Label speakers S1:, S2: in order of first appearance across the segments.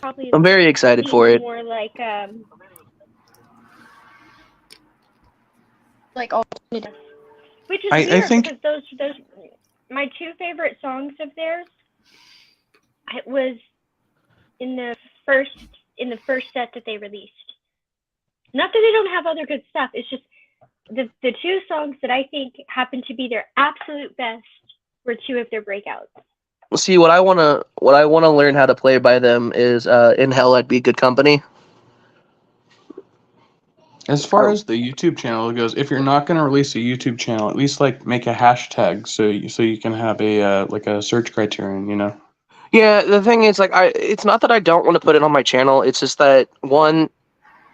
S1: probably
S2: I'm very excited for it.
S1: more like alternative, which is weird
S3: I think
S1: because those my two favorite songs of theirs. It was in the first set that they released. Not that they don't have other good stuff. It's just the two songs that I think happen to be their absolute best were two of their breakouts.
S2: See, what I wanna learn how to play by them is "In Hell I'd Be Good Company."
S3: as far as the YouTube channel goes, if you're not going to release a YouTube channel, at least like make a hashtag so you can have a like a search criterion, you know.
S2: Yeah, the thing is, like, it's not that I don't want to put it on my channel. It's just that one,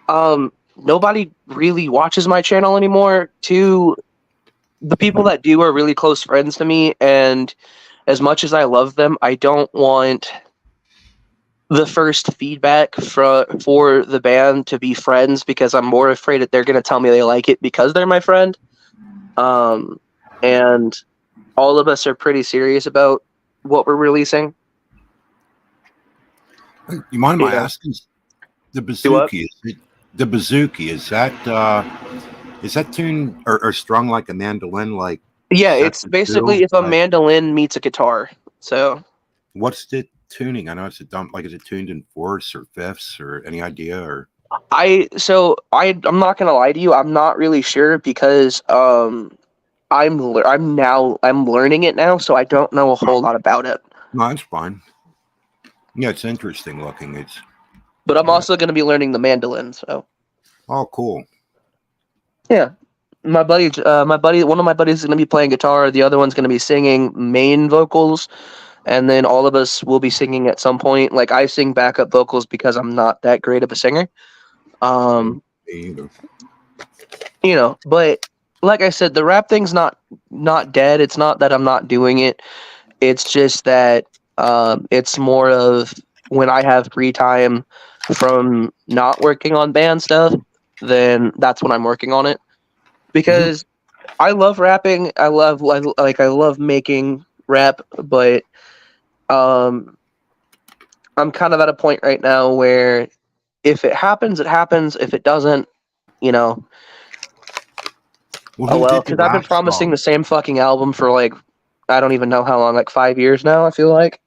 S2: nobody really watches my channel anymore. Two, the people that do are really close friends to me, and as much as I love them, I don't want the first feedback for the band to be friends, because I'm more afraid that they're going to tell me they like it because they're my friend. And all of us are pretty serious about what we're releasing.
S4: You mind my asking? The bouzouki, is that tuned or strung like a mandolin? Like,
S2: yeah, it's basically if a mandolin meets a guitar. So
S4: what's the tuning? I know it's is it tuned in fourths or fifths or any idea? Or
S2: I'm not gonna lie to you, I'm not really sure, because I'm learning it now, so I don't know a whole lot about it.
S4: No, it's fine. Yeah, it's interesting looking.
S2: But I'm also going to be learning the mandolin. So.
S4: Oh, cool.
S2: Yeah, one of my buddies is going to be playing guitar. The other one's going to be singing main vocals, and then all of us will be singing at some point. Like, I sing backup vocals because I'm not that great of a singer.
S4: Me either.
S2: You know, but like I said, the rap thing's not dead. It's not that I'm not doing it. It's just that it's more of when I have free time from not working on band stuff, then that's when I'm working on it. Because I love rapping. I love making rap, but I'm kind of at a point right now where if it happens, it happens. If it doesn't, you know. Well, because I've been promising the same fucking album for like, I don't even know how long, like 5 years now, I feel like.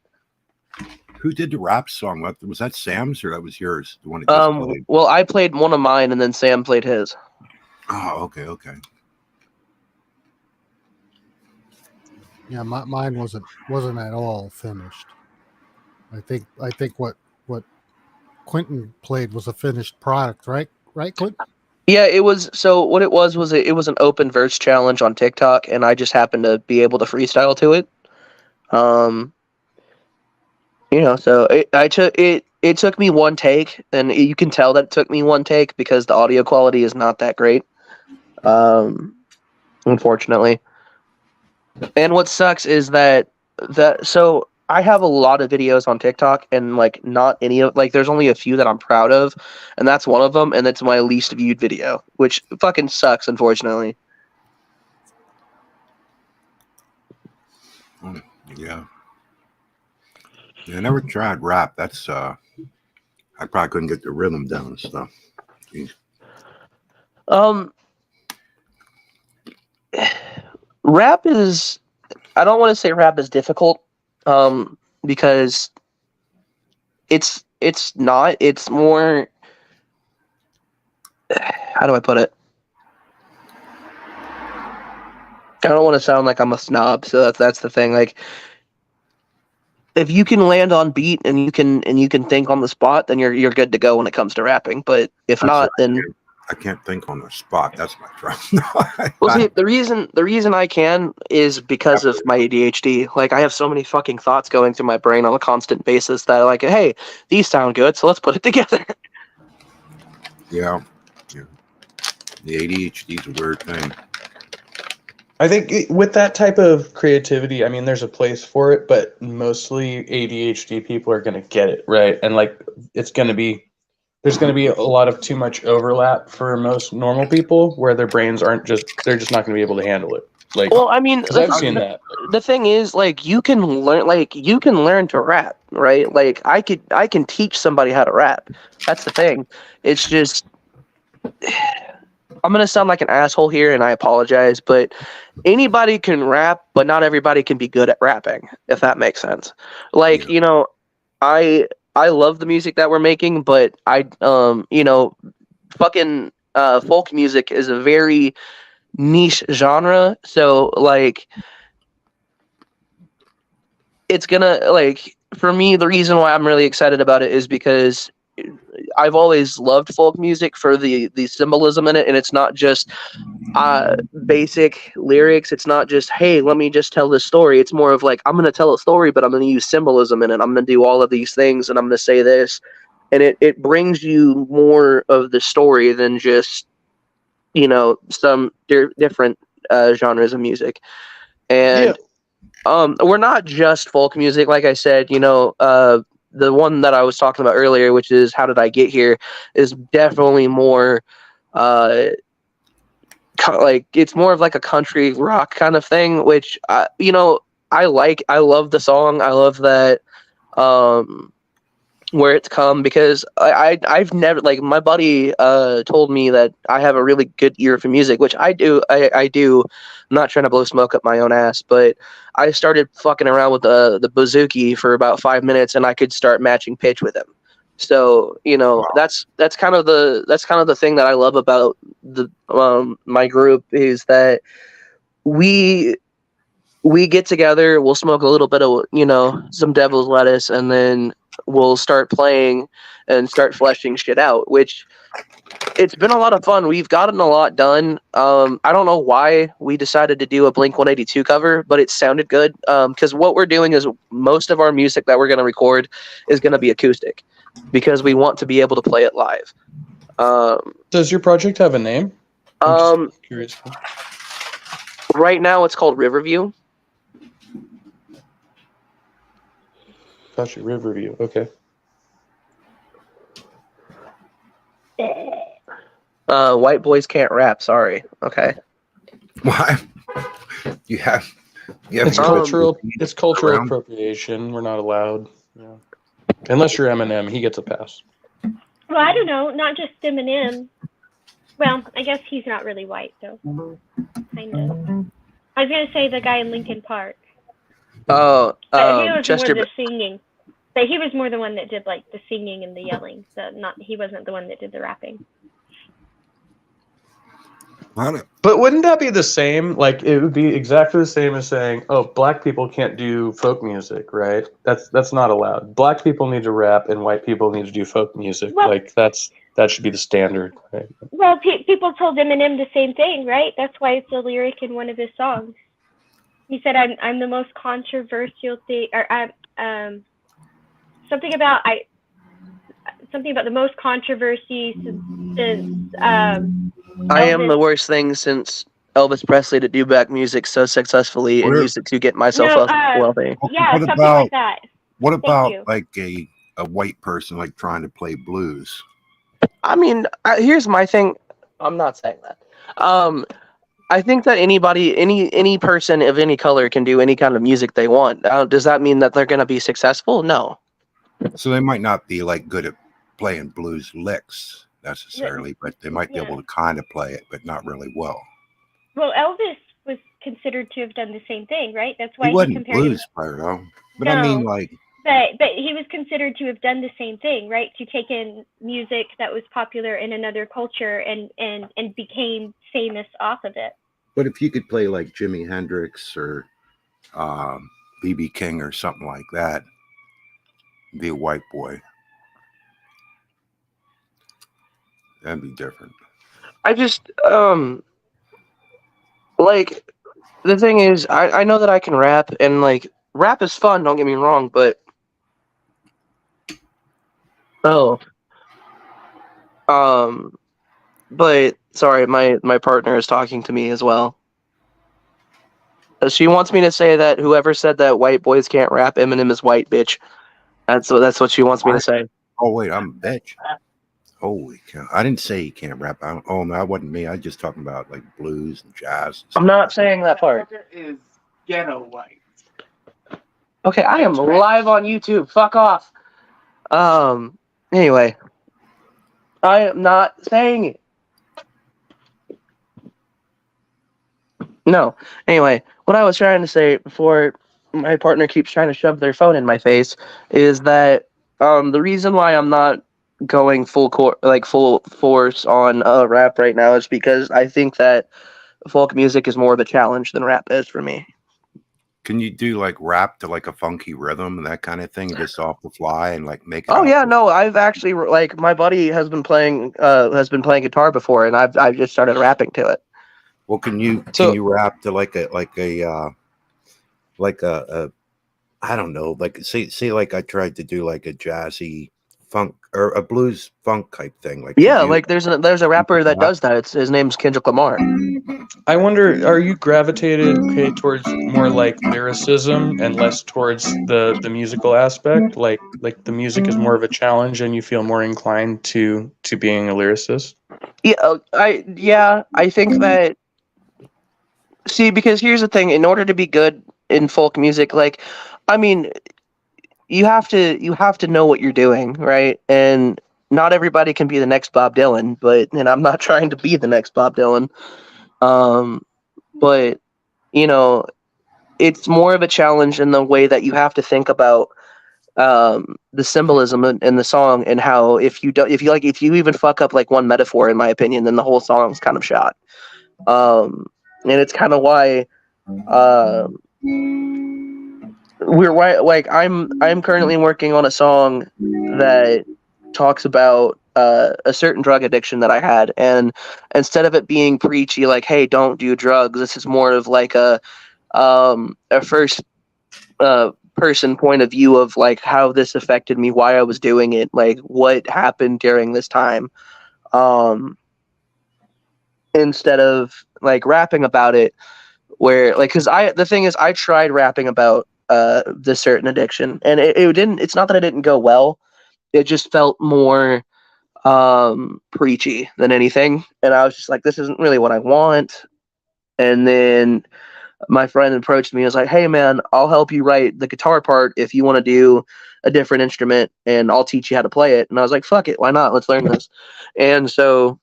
S4: Who did the rap song? Was that Sam's or that was yours? The one that just played?
S2: Well, I played one of mine and then Sam played his.
S4: Oh, okay.
S5: Yeah, mine wasn't at all finished. I think what Quentin played was a finished product, right? Right, Quentin?
S2: Yeah, it was. So what it was it was an open verse challenge on TikTok, and I just happened to be able to freestyle to it. You know, so it took me one take, and you can tell that it took me one take because the audio quality is not that great, unfortunately. And what sucks is that so I have a lot of videos on TikTok, and like not any of there's only a few that I'm proud of, and that's one of them, and it's my least viewed video, which fucking sucks, unfortunately.
S4: Yeah. I never tried rap. That's I probably couldn't get the rhythm down and stuff. Jeez.
S2: Rap is, I don't want to say rap is difficult, because it's not. It's more, how do I put it? I don't want to sound like I'm a snob, so that's the thing. Like, if you can land on beat and you can think on the spot, then you're good to go when it comes to rapping. But if not, then
S4: I can't think on the spot. That's my problem.
S2: Well, see, the reason I can is because of my ADHD. Like, I have so many fucking thoughts going through my brain on a constant basis that, like, hey, these sound good, so let's put it together.
S4: Yeah. The ADHD is a weird thing.
S3: I think with that type of creativity, I mean, there's a place for it, but mostly ADHD people are going to get it, right? And like, there's going to be a lot of too much overlap for most normal people where their brains they're just not going to be able to handle it. Like,
S2: well, I mean,
S3: I've seen that.
S2: The thing is, like, you can learn to rap. right? Like I can teach somebody how to rap. That's the thing. It's just I'm gonna sound like an asshole here, and I apologize, but anybody can rap, but not everybody can be good at rapping, if that makes sense. Like,
S4: Yeah.
S2: you know, I love the music that we're making, but fucking folk music is a very niche genre. So like it's gonna like for me the reason why I'm really excited about it is because I've always loved folk music for the symbolism in it, and it's not just basic lyrics. It's not just, hey, let me just tell this story. It's more of like, I'm going to tell a story, but I'm going to use symbolism in it. I'm going to do all of these things, and I'm going to say this. And it brings you more of the story than just, some different genres of music. And we're not just folk music. Like I said, the one that I was talking about earlier, which is How Did I Get Here, is definitely more like it's more of like a country rock kind of thing, which I love the song. I love that where it's come, because I've never, like, my buddy told me that I have a really good ear for music, which I do. I do. I'm not trying to blow smoke up my own ass, but I started fucking around with the bouzouki for about 5 minutes, and I could start matching pitch with him. So that's kind of the thing that I love about the my group, is that we get together, we'll smoke a little bit of some devil's lettuce, and then we'll start playing and start fleshing shit out, which it's been a lot of fun. We've gotten a lot done. I don't know why we decided to do a Blink-182 cover, but it sounded good, because what we're doing is most of our music that we're going to record is going to be acoustic, because we want to be able to play it live.
S3: Does your project have a name? I'm just curious.
S2: Right now it's called Riverview.
S3: Gotcha, Riverview. Okay.
S2: White boys can't rap. Sorry. Okay.
S4: Why? You have
S3: It's
S2: Um,
S3: cultural. It's cultural
S4: around.
S3: appropriation. We're not allowed. Yeah. Unless you're Eminem, he gets a pass.
S1: Well, I don't know. Not just Eminem. Well, I guess he's not really white, though. Kind of. I was gonna say the guy in Lincoln Park. But he was
S2: Chester.
S1: more the singing. But he was more the one that did like the singing and the yelling. So he wasn't the one that did the rapping.
S3: But wouldn't that be the same? Like, it would be exactly the same as saying, "Oh, black people can't do folk music," right? That's not allowed. Black people need to rap, and white people need to do folk music.
S1: Well,
S3: like that should be the standard, right?
S1: Well, people told Eminem the same thing, right? That's why it's a lyric in one of his songs. He said, "I'm the most controversial thing," or something about the most controversy since
S2: I am
S1: Elvis.
S2: the worst thing since Elvis Presley to do back music so successfully and use it to get myself wealthy.
S1: Yeah,
S4: What
S1: something
S4: about-
S1: like that.
S4: What
S1: Thank
S4: about
S1: you.
S4: like a white person like trying to play blues?
S2: I mean, here's my thing. I'm not saying that. I think that any person of any color can do any kind of music they want. Does that mean that they're going to be successful? No.
S4: So they might not be like good at playing blues licks necessarily, but they might be able to kind of play it, but not really well.
S1: Well, Elvis was considered to have done the same thing, right? That's why
S4: He wasn't
S1: compared
S4: blues player though. But
S1: No.
S4: I mean, like,
S1: But he was considered to have done the same thing, right? To take in music that was popular in another culture and became famous off of it.
S4: but if you could play like Jimi Hendrix or B.B. King or something like that, be a white boy, that'd be different.
S2: I just like, the thing is, I know that I can rap, and like rap is fun, don't get me wrong, but but sorry, my partner is talking to me as well. She wants me to say that whoever said that white boys can't rap, Eminem is white, bitch. That's what she wants me to say.
S4: Oh wait, I'm a bitch. Holy cow! I didn't say he can't rap. Oh no, that wasn't me. I was just talking about like blues and jazz. And
S2: I'm not saying that part.
S6: Is ghetto white.
S2: Okay, I am live on YouTube. Fuck off. Anyway, I am not saying it. No. Anyway, what I was trying to say before my partner keeps trying to shove their phone in my face is that the reason why I'm not going full force on rap right now is because I think that folk music is more of a challenge than rap is for me.
S4: Can you do like rap to like a funky rhythm and that kind of thing, just off the fly and like make it?
S2: Oh
S4: out
S2: yeah,
S4: there?
S2: no, I've actually like my buddy has been playing guitar before, and I've just started rapping to it.
S4: Well, can you rap to like a I don't know, like say like I tried to do like a jazzy funk or a blues funk type thing, like
S2: Yeah, like there's a rapper that does that. His name's Kendrick Lamar.
S3: I wonder, are you gravitated towards more like lyricism and less towards the musical aspect? Like the music is more of a challenge, and you feel more inclined to being a lyricist?
S2: Yeah, I think that. See, because here's the thing: in order to be good in folk music, like, I mean, you have to know what you're doing, right? And not everybody can be the next Bob Dylan, and I'm not trying to be the next Bob Dylan. But you know, it's more of a challenge in the way that you have to think about the symbolism in the song, and how if you even fuck up like one metaphor, in my opinion, then the whole song's kind of shot. And it's kind of why I'm currently working on a song that talks about a certain drug addiction that I had, and instead of it being preachy like, hey, don't do drugs, this is more of like a first person point of view of like how this affected me, why I was doing it, like what happened during this time, instead of like rapping about it, where like, because the thing is, I tried rapping about this certain addiction, and it didn't, it's not that it didn't go well, it just felt more preachy than anything, and I was just like, this isn't really what I want. And then my friend approached me and was like, hey man, I'll help you write the guitar part if you want to do a different instrument, and I'll teach you how to play it. And I was like, fuck it, why not, let's learn this. And so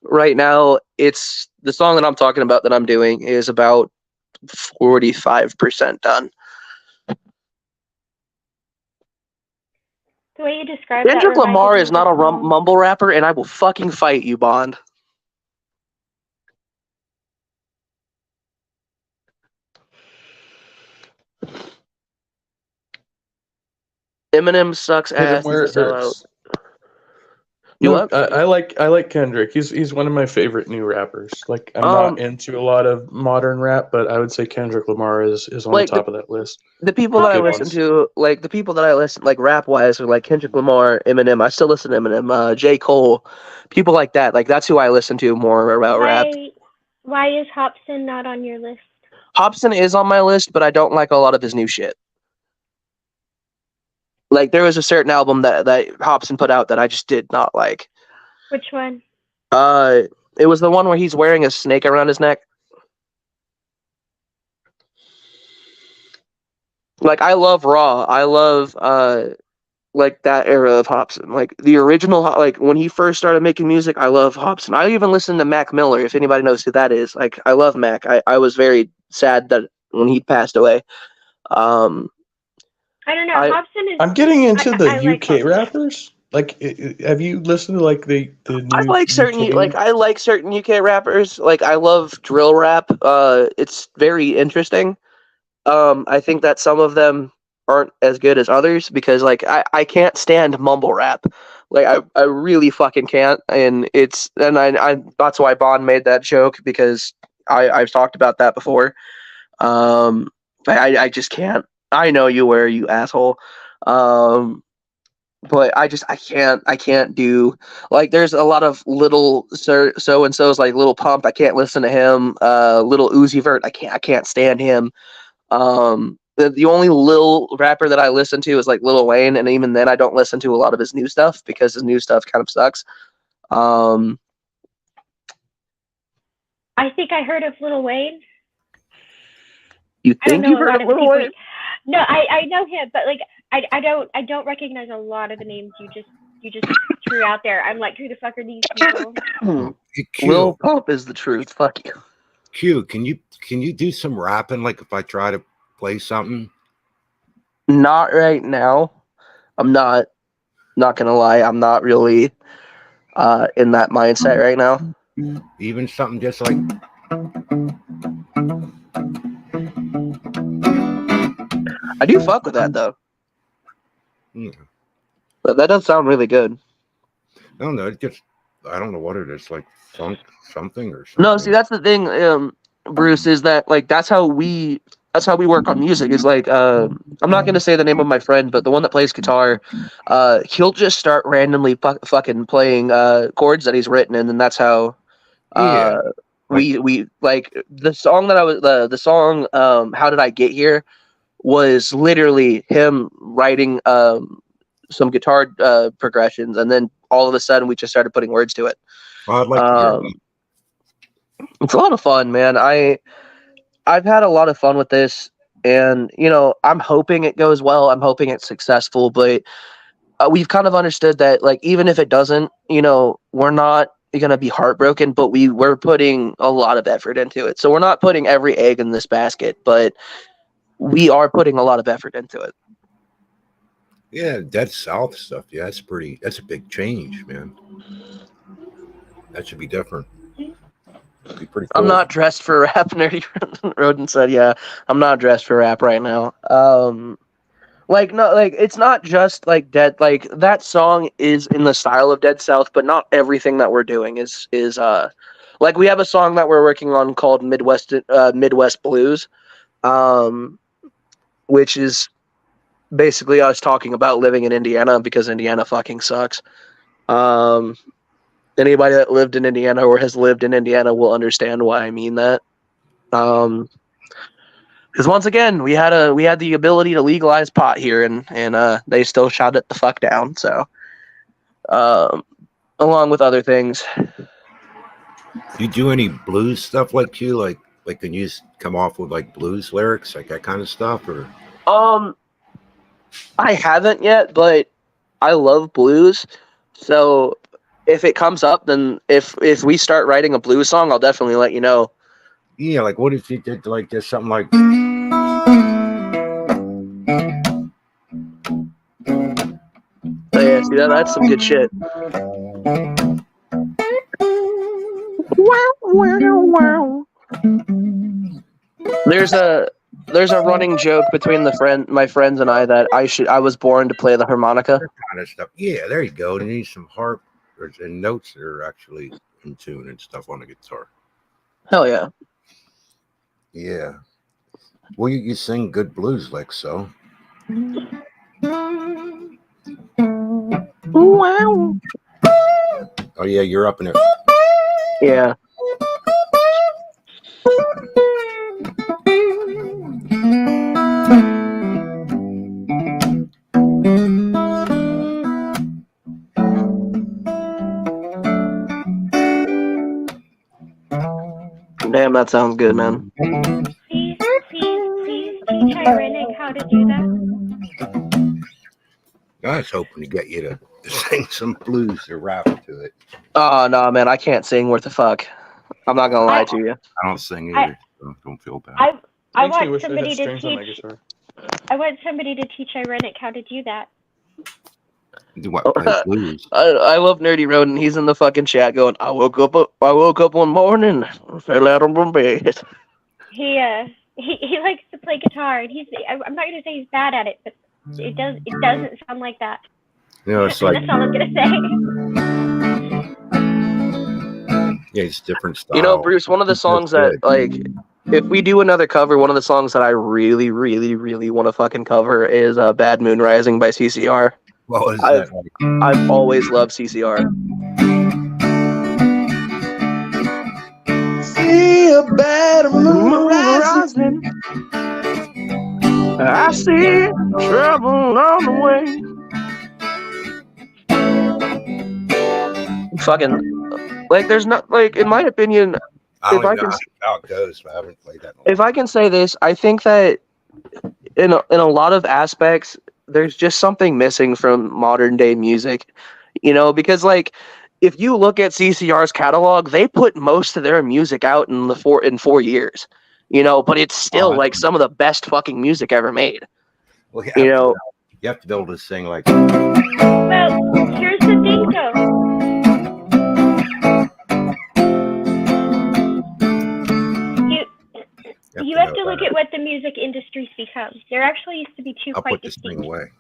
S2: right now, it's the song that I'm talking about that I'm doing is about 45% done.
S1: The way you describe
S2: Kendrick
S1: that
S2: Lamar
S1: reminds
S2: is
S1: me
S2: not
S1: of
S2: a mumble rapper, and I will fucking fight you, Bond. Eminem sucks
S3: Hit him
S2: ass.
S3: where
S2: He's
S3: it
S2: a sellout.
S3: hurts.
S2: You
S3: Look,
S2: what?
S3: I like Kendrick. He's one of my favorite new rappers. Like, I'm not into a lot of modern rap, but I would say Kendrick Lamar is on
S2: like
S3: the top of that list.
S2: the people that I
S3: Good
S2: listen
S3: ones.
S2: to, like the people that I listen, like rap wise, are like Kendrick Lamar, Eminem. I still listen to Eminem, J. Cole, people like that. Like that's who I listen to more about rap.
S1: Why is Hobson not on your list?
S2: Hobson is on my list, but I don't like a lot of his new shit. Like there was a certain album that Hobson put out that I just did not like.
S1: Which one?
S2: It was the one where he's wearing a snake around his neck. Like I love Raw. I love like that era of Hobson. Like the original, like when he first started making music, I love Hobson. I even listened to Mac Miller, if anybody knows who that is. Like I love Mac. I was very sad that when he passed away.
S1: I don't know. Hobson is.
S3: I'm getting into the
S1: like
S3: UK rappers. Like, have you listened to like the new
S2: I like certain UK rappers. Like I love drill rap. It's very interesting. I think that some of them aren't as good as others because like I can't stand mumble rap. Like I really fucking can't. And I that's why Bond made that joke, because I've talked about that before. I just can't. I know you were, you asshole. But I can't do, like there's a lot of little so and so's, like Little Pump, I can't listen to him. Little Uzi Vert, I can't stand him. The only Lil rapper that I listen to is like Lil Wayne, and even then I don't listen to a lot of his new stuff because his new stuff kind of sucks.
S1: I think I heard of Lil Wayne.
S2: You think you've heard of Lil Wayne?
S1: No, I know him, but like I don't recognize a lot of the names you just threw out there. I'm like, who the fuck are these people?
S4: Hey,
S2: Lil
S4: Q,
S2: Pump is the truth. Fuck you.
S4: Q, can you do some rapping? Like if I try to play something?
S2: Not right now. I'm not gonna lie. I'm not really in that mindset right now.
S4: Even something just like
S2: I do fuck with that though.
S4: I
S2: But that does sound really good.
S4: don't know. It just I don't know what it is. Like funk something or something.
S2: No, see that's the thing, Bruce, is that like that's how we work on music. Is like I'm not gonna say the name of my friend, but the one that plays guitar, he'll just start randomly fucking playing chords that he's written, and then that's how
S4: Yeah.
S2: we like the song that I was the song How Did I Get Here was literally him writing some guitar progressions, and then all of a sudden we just started putting words to it.
S4: I'd like to hear that.
S2: It's a lot of fun, man. I've had a lot of fun with this, and I'm hoping it goes well. I'm hoping it's successful, but we've kind of understood that, like, even if it doesn't, we're not gonna be heartbroken, but we're putting a lot of effort into it. So we're not putting every egg in this basket, but we are putting a lot of effort into it.
S4: Yeah, Dead South stuff. Yeah, that's a big change, man. That should be different. That'd be pretty cool.
S2: I'm not dressed for rap, Nerdy Rodent said. Yeah, I'm not dressed for rap right now. Like, no, like, it's not just like like that song is in the style of Dead South, but not everything that we're doing is like, we have a song that we're working on called Midwest Blues, which is basically us talking about living in Indiana because Indiana fucking sucks. Anybody that lived in Indiana or has lived in Indiana will understand why I mean that. Because once again, we had the ability to legalize pot here, and they still shot it the fuck down. So, along with other things.
S4: You do any blues stuff like you like can you come off with like blues lyrics, like that kind of stuff, or?
S2: I haven't yet, but I love blues. So if it comes up, then if we start writing a blues song, I'll definitely let you know.
S4: Yeah, like what if you did like just something like?
S2: Oh yeah, see that's some good shit. Wow, wow, wow. There's a running joke between my friends and I that I was born to play the harmonica.
S4: That kind of stuff. Yeah, there you go. You need some harp and notes that are actually in tune and stuff on the guitar.
S2: Hell yeah.
S4: Yeah. Well, you sing good blues licks, so.
S2: Wow.
S4: Oh yeah, you're up in it.
S2: Yeah. Damn, that sounds good, man.
S1: Please teach Irenic how to do that.
S4: I was hoping to get you to sing some blues or rap to it.
S2: Oh no, man, I can't sing worth a fuck. I'm not gonna lie to you.
S4: I don't sing either, so don't feel bad.
S1: I want somebody to teach. I want somebody to teach Irenic how to do that.
S4: Do what? Play blues.
S2: I love Nerdy Rodent. He's in the fucking chat going, I woke up one morning, fell out of my bed.
S1: He likes to play guitar, and I'm not gonna say he's bad at it, but it doesn't sound like that.
S4: It's like
S1: that's all I'm gonna say.
S4: Yeah, it's different style.
S2: Bruce, one of the songs that, like, if we do another cover, one of the songs that I really, really, really want to fucking cover is Bad Moon Rising by CCR.
S4: What was that like?
S2: I've always loved CCR.
S3: See a bad moon rising.
S2: I see trouble on the way. Fucking, like, there's not, like, in my opinion,
S4: I don't know how it goes, but I haven't played that in a
S2: if I can say this, I think that in a lot of aspects, there's just something missing from modern day music, because like if you look at CCR's catalog, they put most of their music out in 4 years, but it's still
S4: Oh,
S2: like some of the best fucking music ever made.
S4: well,
S2: You
S4: you have to be able to sing like.
S1: Well, here's the thing, though. You have to look at what the music industry's become. There actually used to be two
S4: I'll
S1: quite
S4: put this thing
S1: distinct.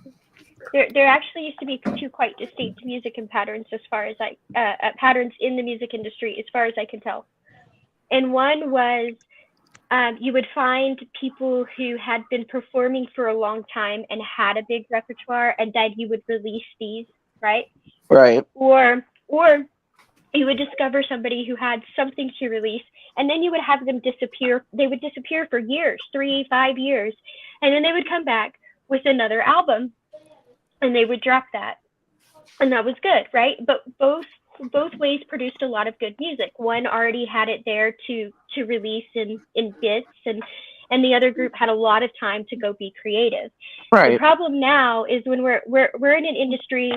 S4: away.
S1: There actually used to be two quite distinct music and patterns as far as patterns in the music industry, as far as I can tell. And one was you would find people who had been performing for a long time and had a big repertoire, and then you would release these, right?
S2: Right.
S1: Or you would discover somebody who had something to release, and then you would have them disappear. They would disappear for years, 3-5 years, and then they would come back with another album, and they would drop that, and that was good, right? But both ways produced a lot of good music. One already had it there to release in bits, and the other group had a lot of time to go be creative.
S2: Right.
S1: The problem now is when we're in an industry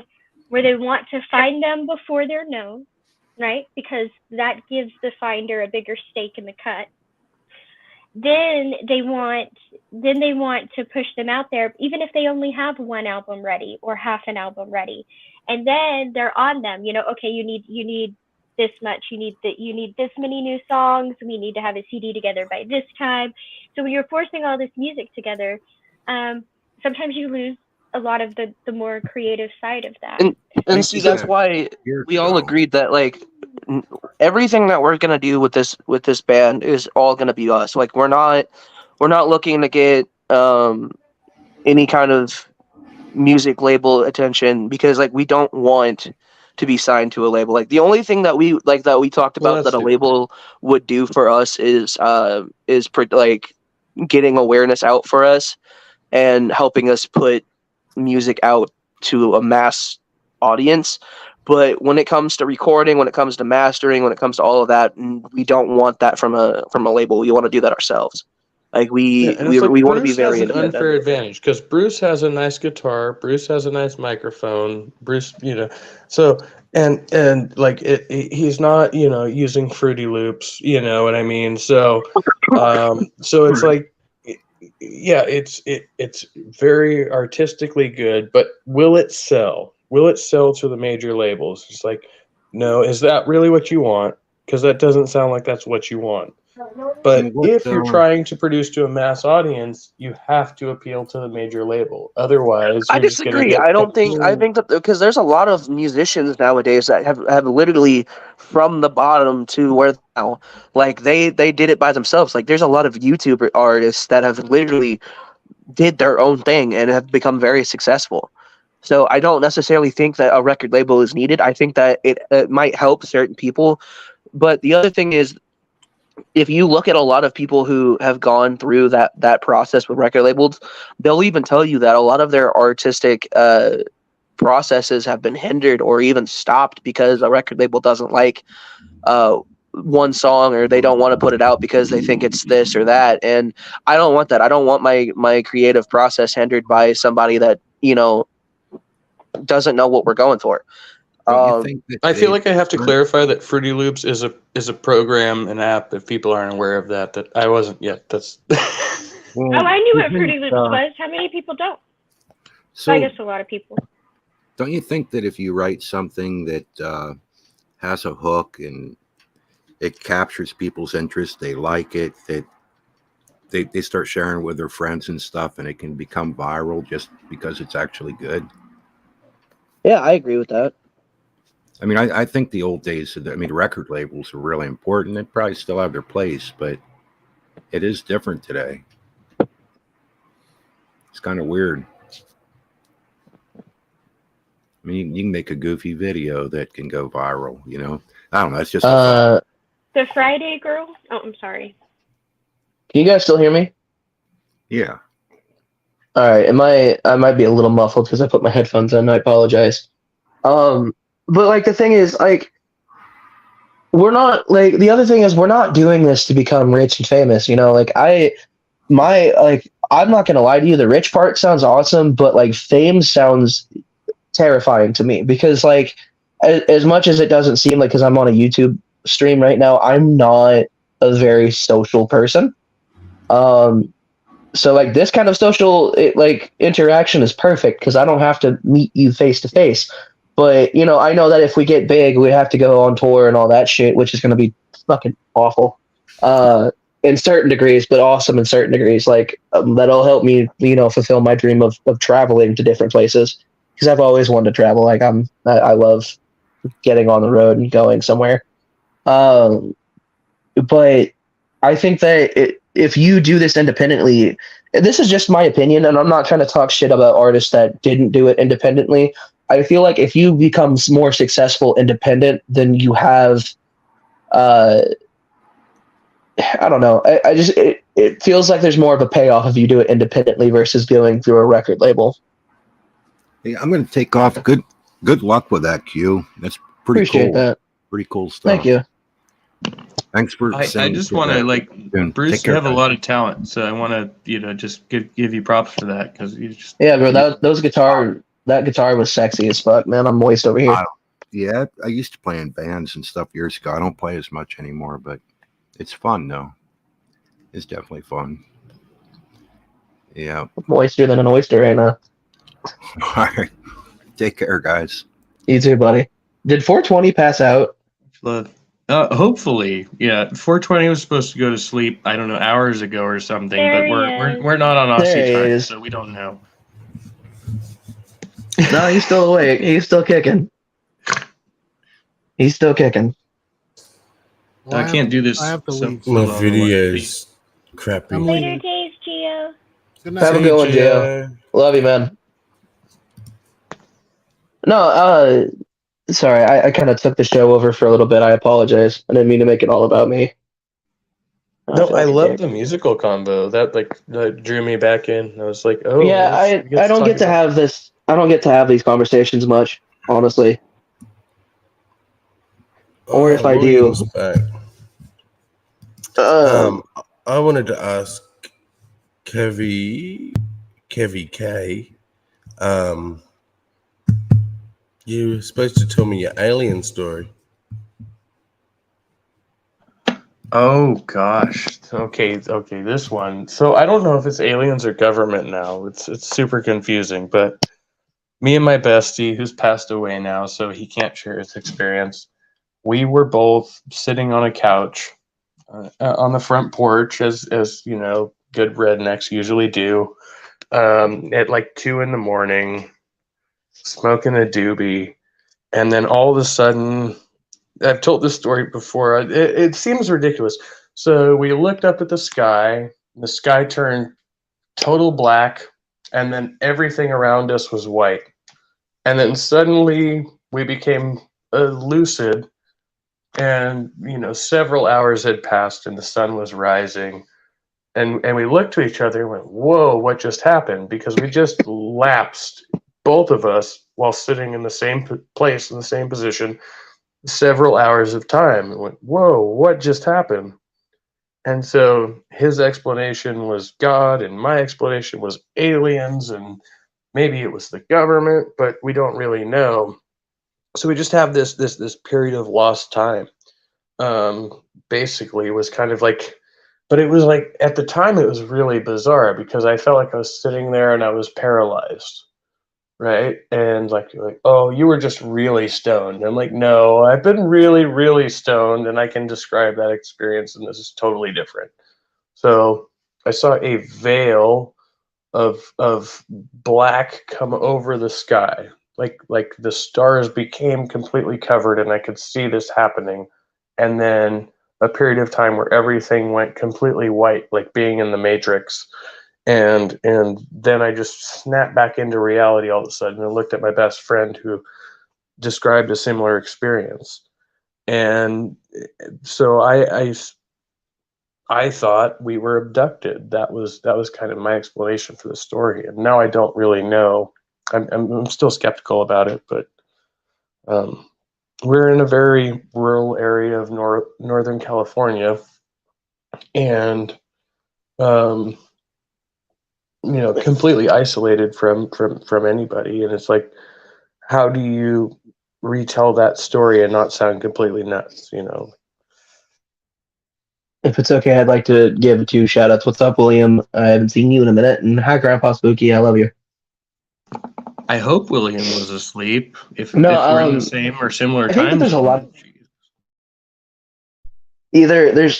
S1: where they want to find them before they're known, right? Because that gives the finder a bigger stake in the cut. Then they want to push them out there, even if they only have one album ready or half an album ready, and then they're on them. Okay, you need this much. You need this many new songs. We need to have a CD together by this time. So when you're forcing all this music together, sometimes you lose a lot of the more creative side of that.
S2: And see, that's why we all agreed that like everything that we're gonna do with this band is all gonna be us. Like we're not looking to get any kind of music label attention, because like we don't want to be signed to a label. Like the only thing that we talked about that a label would do for us is like getting awareness out for us and helping us put music out to a mass audience. But when it comes to recording, when it comes to mastering, when it comes to all of that, we don't want that from a label. We want to do that ourselves. Like we want to be very
S3: independent. Bruce has an unfair advantage because Bruce has a nice guitar, Bruce has a nice microphone, Bruce, so and like he's not using Fruity Loops, you know what I mean? So so it's like, yeah, it's very artistically good, but will it sell? Will it sell to the major labels? It's like, no, is that really what you want? Because that doesn't sound like that's what you want. But if you're trying to produce to a mass audience, you have to appeal to the major label. Otherwise,
S2: I disagree. I think that because there's a lot of musicians nowadays that have literally from the bottom to where now, like they did it by themselves. Like there's a lot of YouTube artists that have literally did their own thing and have become very successful. So I don't necessarily think that a record label is needed. I think that it might help certain people. But the other thing is, if you look at a lot of people who have gone through that process with record labels, they'll even tell you that a lot of their artistic processes have been hindered or even stopped because a record label doesn't like one song, or they don't want to put it out because they think it's this or that. And I don't want that. I don't want my creative process hindered by somebody that doesn't know what we're going for.
S3: I feel like I have to clarify that Fruity Loops is a program, an app. If people aren't aware of that I wasn't yet. That's.
S1: Well, I knew what Fruity Loops was. How many people don't? So I guess a lot of people.
S4: Don't you think that if you write something that has a hook and it captures people's interest, they like it, that they start sharing with their friends and stuff, and it can become viral just because it's actually good?
S2: Yeah, I agree with that.
S4: I mean, I think the old days, record labels are really important. They probably still have their place, but it is different today. It's kind of weird. I mean, you can make a goofy video that can go viral, I don't know. It's just
S1: the Friday Girl. Oh, I'm sorry.
S2: Can you guys still hear me?
S4: Yeah.
S2: All right. I might be a little muffled because I put my headphones on. I apologize. But like the thing is, like, we're not like the other thing is we're not doing this to become rich and famous. Like I'm not gonna lie to you, the rich part sounds awesome, but like fame sounds terrifying to me because like as much as it doesn't seem like because I'm on a YouTube stream right now, I'm not a very social person. Um, so like this kind of social like interaction is perfect because I don't have to meet you face to face. But you know, I know that if we get big, we have to go on tour and all that shit, which is going to be fucking awful. In certain degrees, but awesome in certain degrees. Like that'll help me, you know, fulfill my dream of traveling to different places because I've always wanted to travel. Like I love getting on the road and going somewhere. Um, but I think that if you do this independently, this is just my opinion, and I'm not trying to talk shit about artists that didn't do it independently. I feel like if you become more successful independent, then you have, uh, I don't know. I just it feels like there's more of a payoff if you do it independently versus going through a record label.
S4: Hey, I'm going to take off. Good luck with that, Q. That's pretty
S2: Appreciate
S4: cool.
S2: that.
S4: Pretty cool stuff.
S2: Thank you.
S4: Thanks for.
S6: I just want to like Bruce. You have a lot of talent, so I want to just give you props for that because you just
S2: bro. That guitar was sexy as fuck, man. I'm moist over here.
S4: Yeah, I used to play in bands and stuff years ago. I don't play as much anymore, but it's fun though. It's definitely fun. Yeah.
S2: Moister than an oyster right now.
S4: All right. Take care, guys.
S2: You too, buddy. Did 420 pass out?
S6: Hopefully, yeah. 420 was supposed to go to sleep. I don't know, hours ago or something.
S1: There
S6: but
S1: he
S6: we're not on
S2: There he
S6: Aussie time,
S2: is.
S6: so we don't know.
S2: No, he's still awake. He's still kicking. He's still kicking.
S5: Well,
S6: I can't do this.
S5: I have to leave.
S6: so
S7: My
S6: long.
S7: video's crappy.
S5: I'm
S1: Later
S5: leaving.
S1: days, Gio.
S5: Good
S2: Have a
S5: night.
S2: good one, Gio. Love you, man. No, sorry, I kind of took the show over for a little bit. I apologize. I didn't mean to make it all about me.
S3: No, I love
S2: the.
S3: the musical combo. That drew me back in. I was like, oh
S2: Yeah, I don't get to have this. I don't get to have these conversations much, honestly. Or if I do,
S7: William's back. I wanted to ask Kevy K. You were supposed to tell me your alien story.
S3: Oh gosh. Okay. This one. So I don't know if it's aliens or government now. It's super confusing. But me and my bestie, who's passed away now, so he can't share his experience. We were both sitting on a couch on the front porch, as you know, good rednecks usually do, at like 2 a.m, smoking a doobie, and then all of a sudden, I've told this story before. It seems ridiculous. So we looked up at the sky. The sky turned total black, and then everything around us was white. And then suddenly we became lucid, and several hours had passed, and the sun was rising. And we looked to each other and went, "Whoa, what just happened?" Because we just lapsed, both of us, while sitting in the same place in the same position, several hours of time. And went, "Whoa, what just happened?" And so his explanation was God, and my explanation was aliens, and maybe it was the government, but we don't really know. So we just have this period of lost time. Basically, it was kind of like, but it was like at the time it was really bizarre because I felt like I was sitting there and I was paralyzed, right? And like, oh, you were just really stoned. And I'm like, no, I've been really, really stoned, and I can describe that experience, and this is totally different. So I saw a veil of black come over the sky, like the stars became completely covered, and I could see this happening, and then a period of time where everything went completely white, like being in the Matrix. And then I just snapped back into reality all of a sudden and looked at my best friend who described a similar experience. And so I thought we were abducted. That was kind of my explanation for the story. And now I don't really know. I'm still skeptical about it, but we're in a very rural area of Northern California, and completely isolated from anybody, and it's like, how do you retell that story and not sound completely nuts?
S2: If it's okay, I'd like to give 2 shout outs. What's up, William? I haven't seen you in a minute. And hi, Grandpa Spooky. I love you.
S6: I hope William was asleep. If
S2: No,
S6: we're in the same or similar
S2: I think that
S6: time
S2: there's a lot.
S6: zone.
S2: Either there's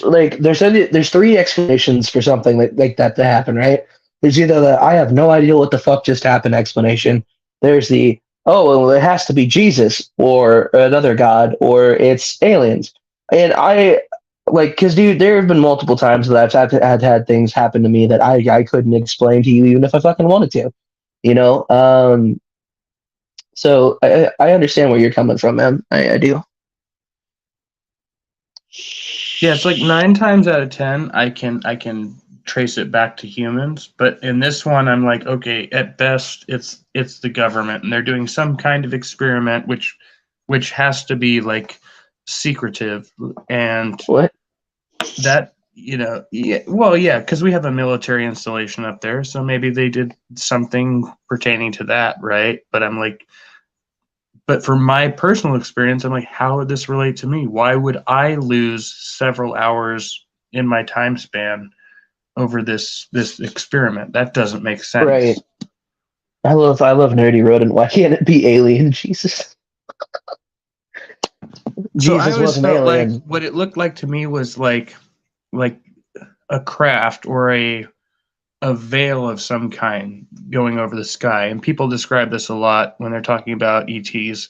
S2: 3 explanations for something like that to happen, right? There's either the I have no idea what the fuck just happened explanation. There's the well, it has to be Jesus or another god or it's aliens. And I because dude, there have been multiple times that I've had things happen to me that I couldn't explain to you even if I fucking wanted to, you know. So I understand where you're coming from, man. I do.
S6: Yeah, it's like 9 times out of 10, I can trace it back to humans, but in this one, I'm like, okay, at best, it's the government, and they're doing some kind of experiment, which has to be like secretive, and
S2: What?
S6: that yeah, well, yeah, because we have a military installation up there, so maybe they did something pertaining to that, right? But I'm like. But for my personal experience, I'm like, how would this relate to me? Why would I lose several hours in my time span over this experiment? That doesn't make sense.
S2: Right. I love Nerdy Rodent. Why can't it be alien? Jesus.
S6: So I
S2: Jesus
S6: always
S2: wasn't
S6: felt
S2: alien.
S6: like what it looked like to me was like a craft or a veil of some kind going over the sky. And people describe this a lot when they're talking about ETs.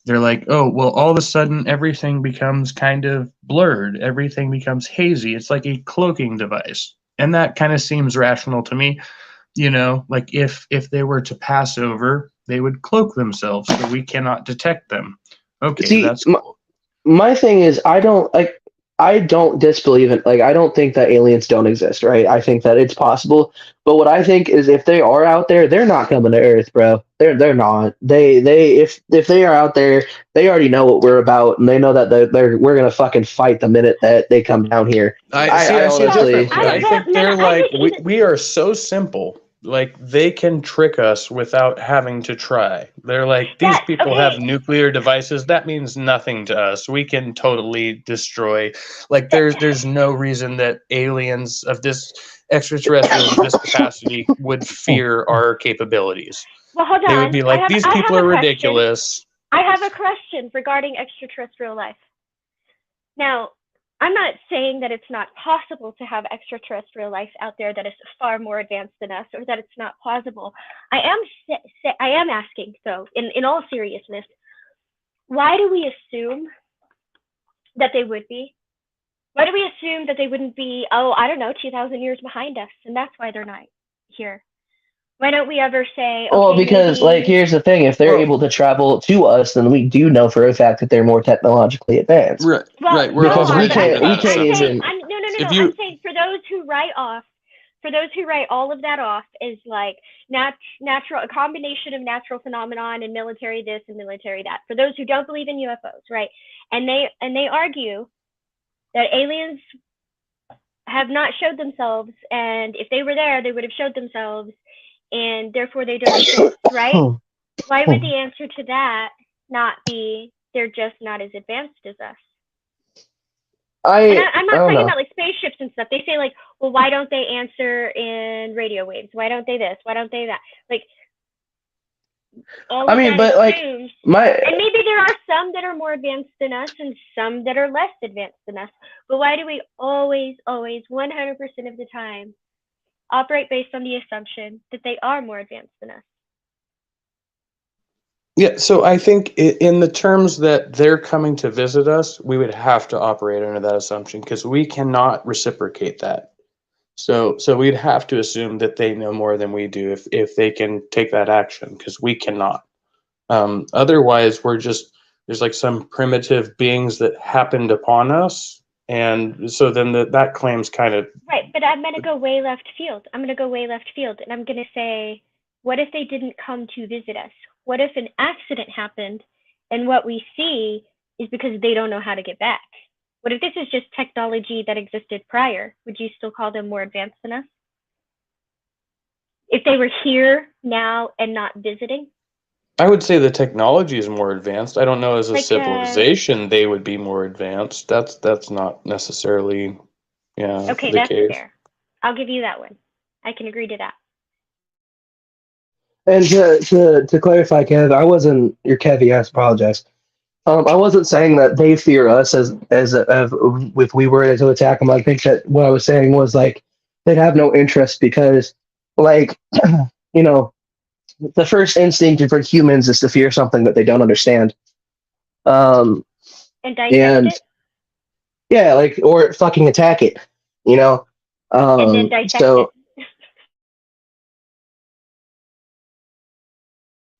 S6: They're like, oh, well, all of a sudden everything becomes kind of blurred. Everything becomes hazy. It's like a cloaking device. And that kind of seems rational to me. Like if they were to pass over, they would cloak themselves so we cannot detect them. Okay,
S2: See,
S6: that's cool.
S2: my thing is I don't disbelieve it. Like I don't think that aliens don't exist, right? I think that it's possible. But what I think is if they are out there, they're not coming to Earth, bro. They're not. If they are out there, they already know what we're about, and they know that we're gonna fucking fight the minute that they come down here.
S3: I see
S2: honestly,
S3: differently. I think they're like we are so simple. Like they can trick us without having to try. They're like these people have nuclear devices. That means nothing to us. We can totally destroy. Like there's no reason that aliens of this extraterrestrials of this capacity would fear our capabilities.
S1: Well, hold on.
S3: They would be like, these people are ridiculous.
S1: I have a question regarding extraterrestrial life. Now, I'm not saying that it's not possible to have extraterrestrial life out there that is far more advanced than us, or that it's not plausible. I am asking, though, in all seriousness, why do we assume that they would be? Why do we assume that they wouldn't be, 2,000 years behind us, and that's why they're not here? Why don't we ever say, okay,
S2: well, because here's the thing: if they're able to travel to us, then we do know for a fact that they're more technologically advanced.
S3: Right.
S1: Well,
S3: right.
S2: Because we can't even.
S1: I'm saying for those who write all of that off as like natural, a combination of natural phenomenon and military this and military that. For those who don't believe in UFOs, right? And they argue that aliens have not showed themselves, and if they were there, they would have showed themselves, and therefore they don't exist, right? Why would the answer to that not be they're just not as advanced as us? I'm not talking about like spaceships and stuff. They say like, well, why don't they answer in radio waves? Why don't they this? Why don't they that? Like, and maybe there are some that are more advanced than us and some that are less advanced than us. But why do we always, 100% of the time operate based on the assumption that they are more advanced than us?
S3: Yeah, so I think in the terms that they're coming to visit us, we would have to operate under that assumption because we cannot reciprocate that. So we'd have to assume that they know more than we do if they can take that action because we cannot. Otherwise, there's like some primitive beings that happened upon us, and so then that claim's kind of
S1: right. But I'm gonna go way left field. And I'm gonna say, what if they didn't come to visit us? What if an accident happened, and what we see is because they don't know how to get back? What if this is just technology that existed prior? Would you still call them more advanced than us? if they were here now and not visiting.
S3: I would say the technology is more advanced. I don't know as a
S1: Like,
S3: civilization they would be more advanced. That's not necessarily
S1: Okay,
S3: the
S1: that's
S3: case.
S1: fair. I'll give you that one. I can agree to that.
S2: And to clarify, Kev, I wasn't your Kev. Yes, apologize. I wasn't saying that they fear us as if we were to attack them. I think that what I was saying was like they'd have no interest because, like, you know, the first instinct for humans is to fear something that they don't understand.
S1: And dissect
S2: And
S1: it?
S2: yeah, like, or fucking attack it, you know.
S1: And then dissect
S2: So,
S1: it.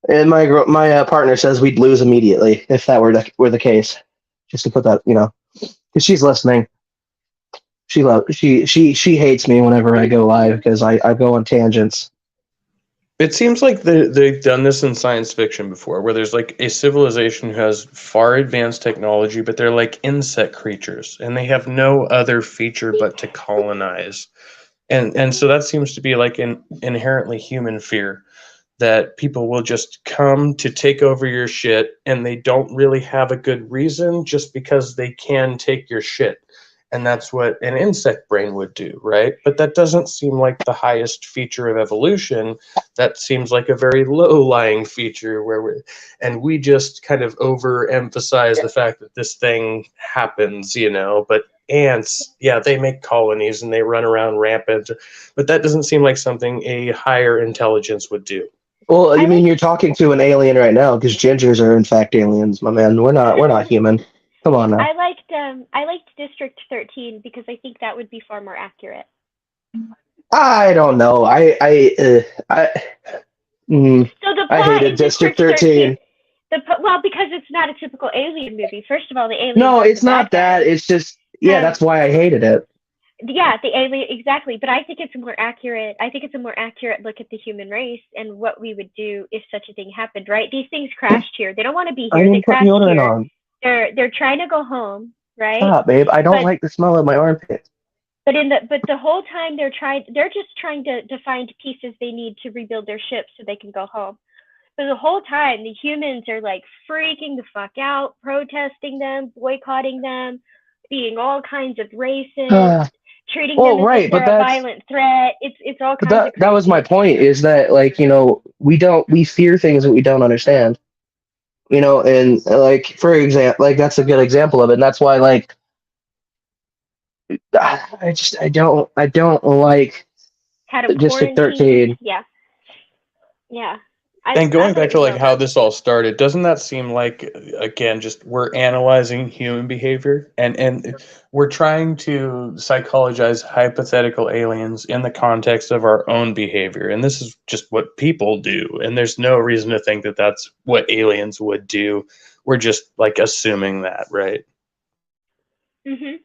S2: and my partner says we'd lose immediately if that were the case. Just to put that, you know, because she's listening. She hates me whenever I go live because I go on tangents.
S3: It seems like they've done this in science fiction before, where there's like a civilization who has far advanced technology, but they're like insect creatures, and they have no other feature but to colonize. And so that seems to be like an inherently human fear that people will just come to take over your shit, and they don't really have a good reason, just because they can take your shit. And that's what an insect brain would do, right? But that doesn't seem like the highest feature of evolution. That seems like a very low-lying feature and we just kind of overemphasize the fact that this thing happens, you know. But ants, yeah, they make colonies and they run around rampant, but that doesn't seem like something a higher intelligence would do.
S2: Well, I mean, you're talking to an alien right now because gingers are in fact aliens, my man. We're not human. Come on now.
S1: I liked District 13 because I think that would be far more accurate.
S2: I don't know.
S1: So the
S2: I
S1: plot
S2: hated
S1: in
S2: District 13.
S1: Well, because it's not a typical alien movie. First of all, the alien.
S2: No, it's not that. It's just that's why I hated it.
S1: Yeah, the alien, exactly. But I think it's more accurate. I think it's a more accurate look at the human race and what we would do if such a thing happened. Right? These things crashed here. They don't want to be here. They crashed here.
S2: On.
S1: They're trying to go home. Right?
S2: Stop, babe. I don't like the smell of my armpit.
S1: But the whole time they're just trying to find pieces they need to rebuild their ship so they can go home. So the whole time the humans are like freaking the fuck out, protesting them, boycotting them, being all kinds of racist, treating them as if they're a violent threat. It's all kinds of crazy.
S2: That was my point, is that, like, you know, we fear things that we don't understand. You know, and like, for example, like, that's a good example of it. And that's why, like, I don't like District 13.
S1: Yeah. Yeah.
S3: And going back to like how this all started, doesn't that seem like, again, just we're analyzing human behavior and we're trying to psychologize hypothetical aliens in the context of our own behavior. And this is just what people do. And there's no reason to think that that's what aliens would do. We're just like assuming that, right?
S1: Mm-hmm.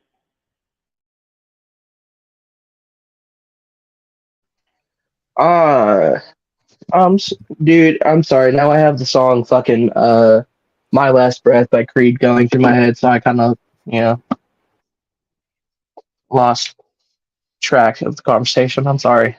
S2: Dude, I'm sorry. Now I have the song fucking My Last Breath by Creed going through my head, so I kind of, you know, lost track of the conversation. I'm sorry.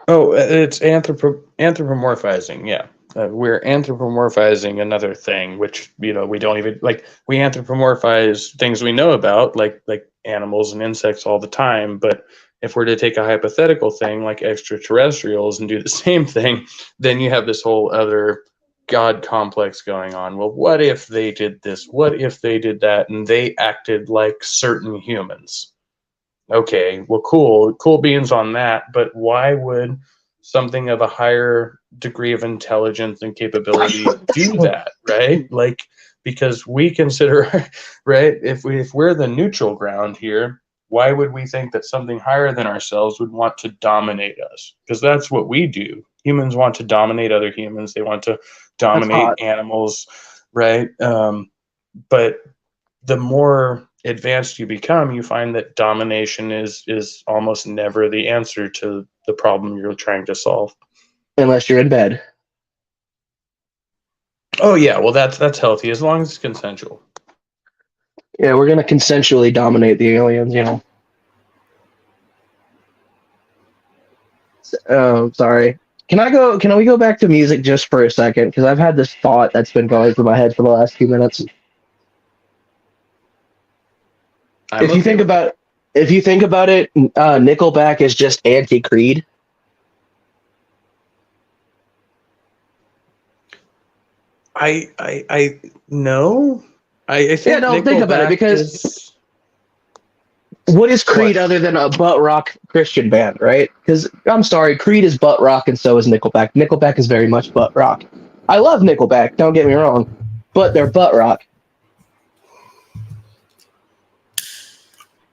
S3: Oh, it's anthropomorphizing, yeah. We're anthropomorphizing another thing, which, you know, we don't even, like, we anthropomorphize things we know about, like animals and insects all the time, but if we're to take a hypothetical thing like extraterrestrials and do the same thing, then you have this whole other God complex going on. Well, what if they did this? What if they did that? And they acted like certain humans? Okay, well, cool beans on that. But why would something of a higher degree of intelligence and capability do that, right? Like, because we consider, right, if we're the neutral ground here, why would we think that something higher than ourselves would want to dominate us? Because that's what we do. Humans want to dominate other humans. They want to dominate animals, right? But the more advanced you become, you find that domination is almost never the answer to the problem you're trying to solve.
S2: Unless you're in bed.
S3: Oh yeah, well that's healthy as long as it's consensual.
S2: Yeah, we're gonna consensually dominate the aliens, you know. Oh, sorry. Can we go back to music just for a second? Because I've had this thought that's been going through my head for the last few minutes. If you think about it, Nickelback is just anti-Creed.
S3: I no. I think
S2: no, think about it,
S3: Nickelback
S2: because
S3: is-
S2: what is Creed
S3: What?
S2: other than a butt rock Christian band, right? Because I'm sorry, Creed is butt rock, and so is Nickelback. Nickelback is very much butt rock. I love Nickelback, don't get me wrong, but they're butt rock.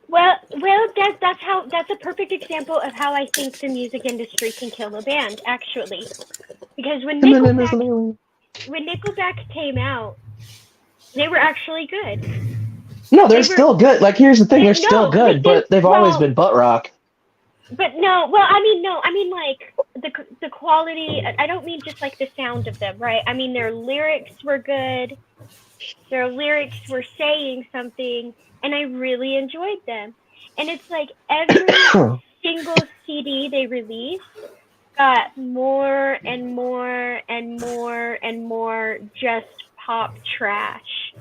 S1: Well, that's a perfect example of how I think the music industry can kill a band, actually. Because when Nickelback came out, they were actually good.
S2: No, they're still good. Like, here's the thing, they're still
S1: No,
S2: good, but they've always been butt rock.
S1: But no, well, I mean like the quality. I don't mean just like the sound of them, right? I mean their lyrics were good. Their lyrics were saying something, and I really enjoyed them. And it's like every single CD they released got more and more and more and more just pop trash.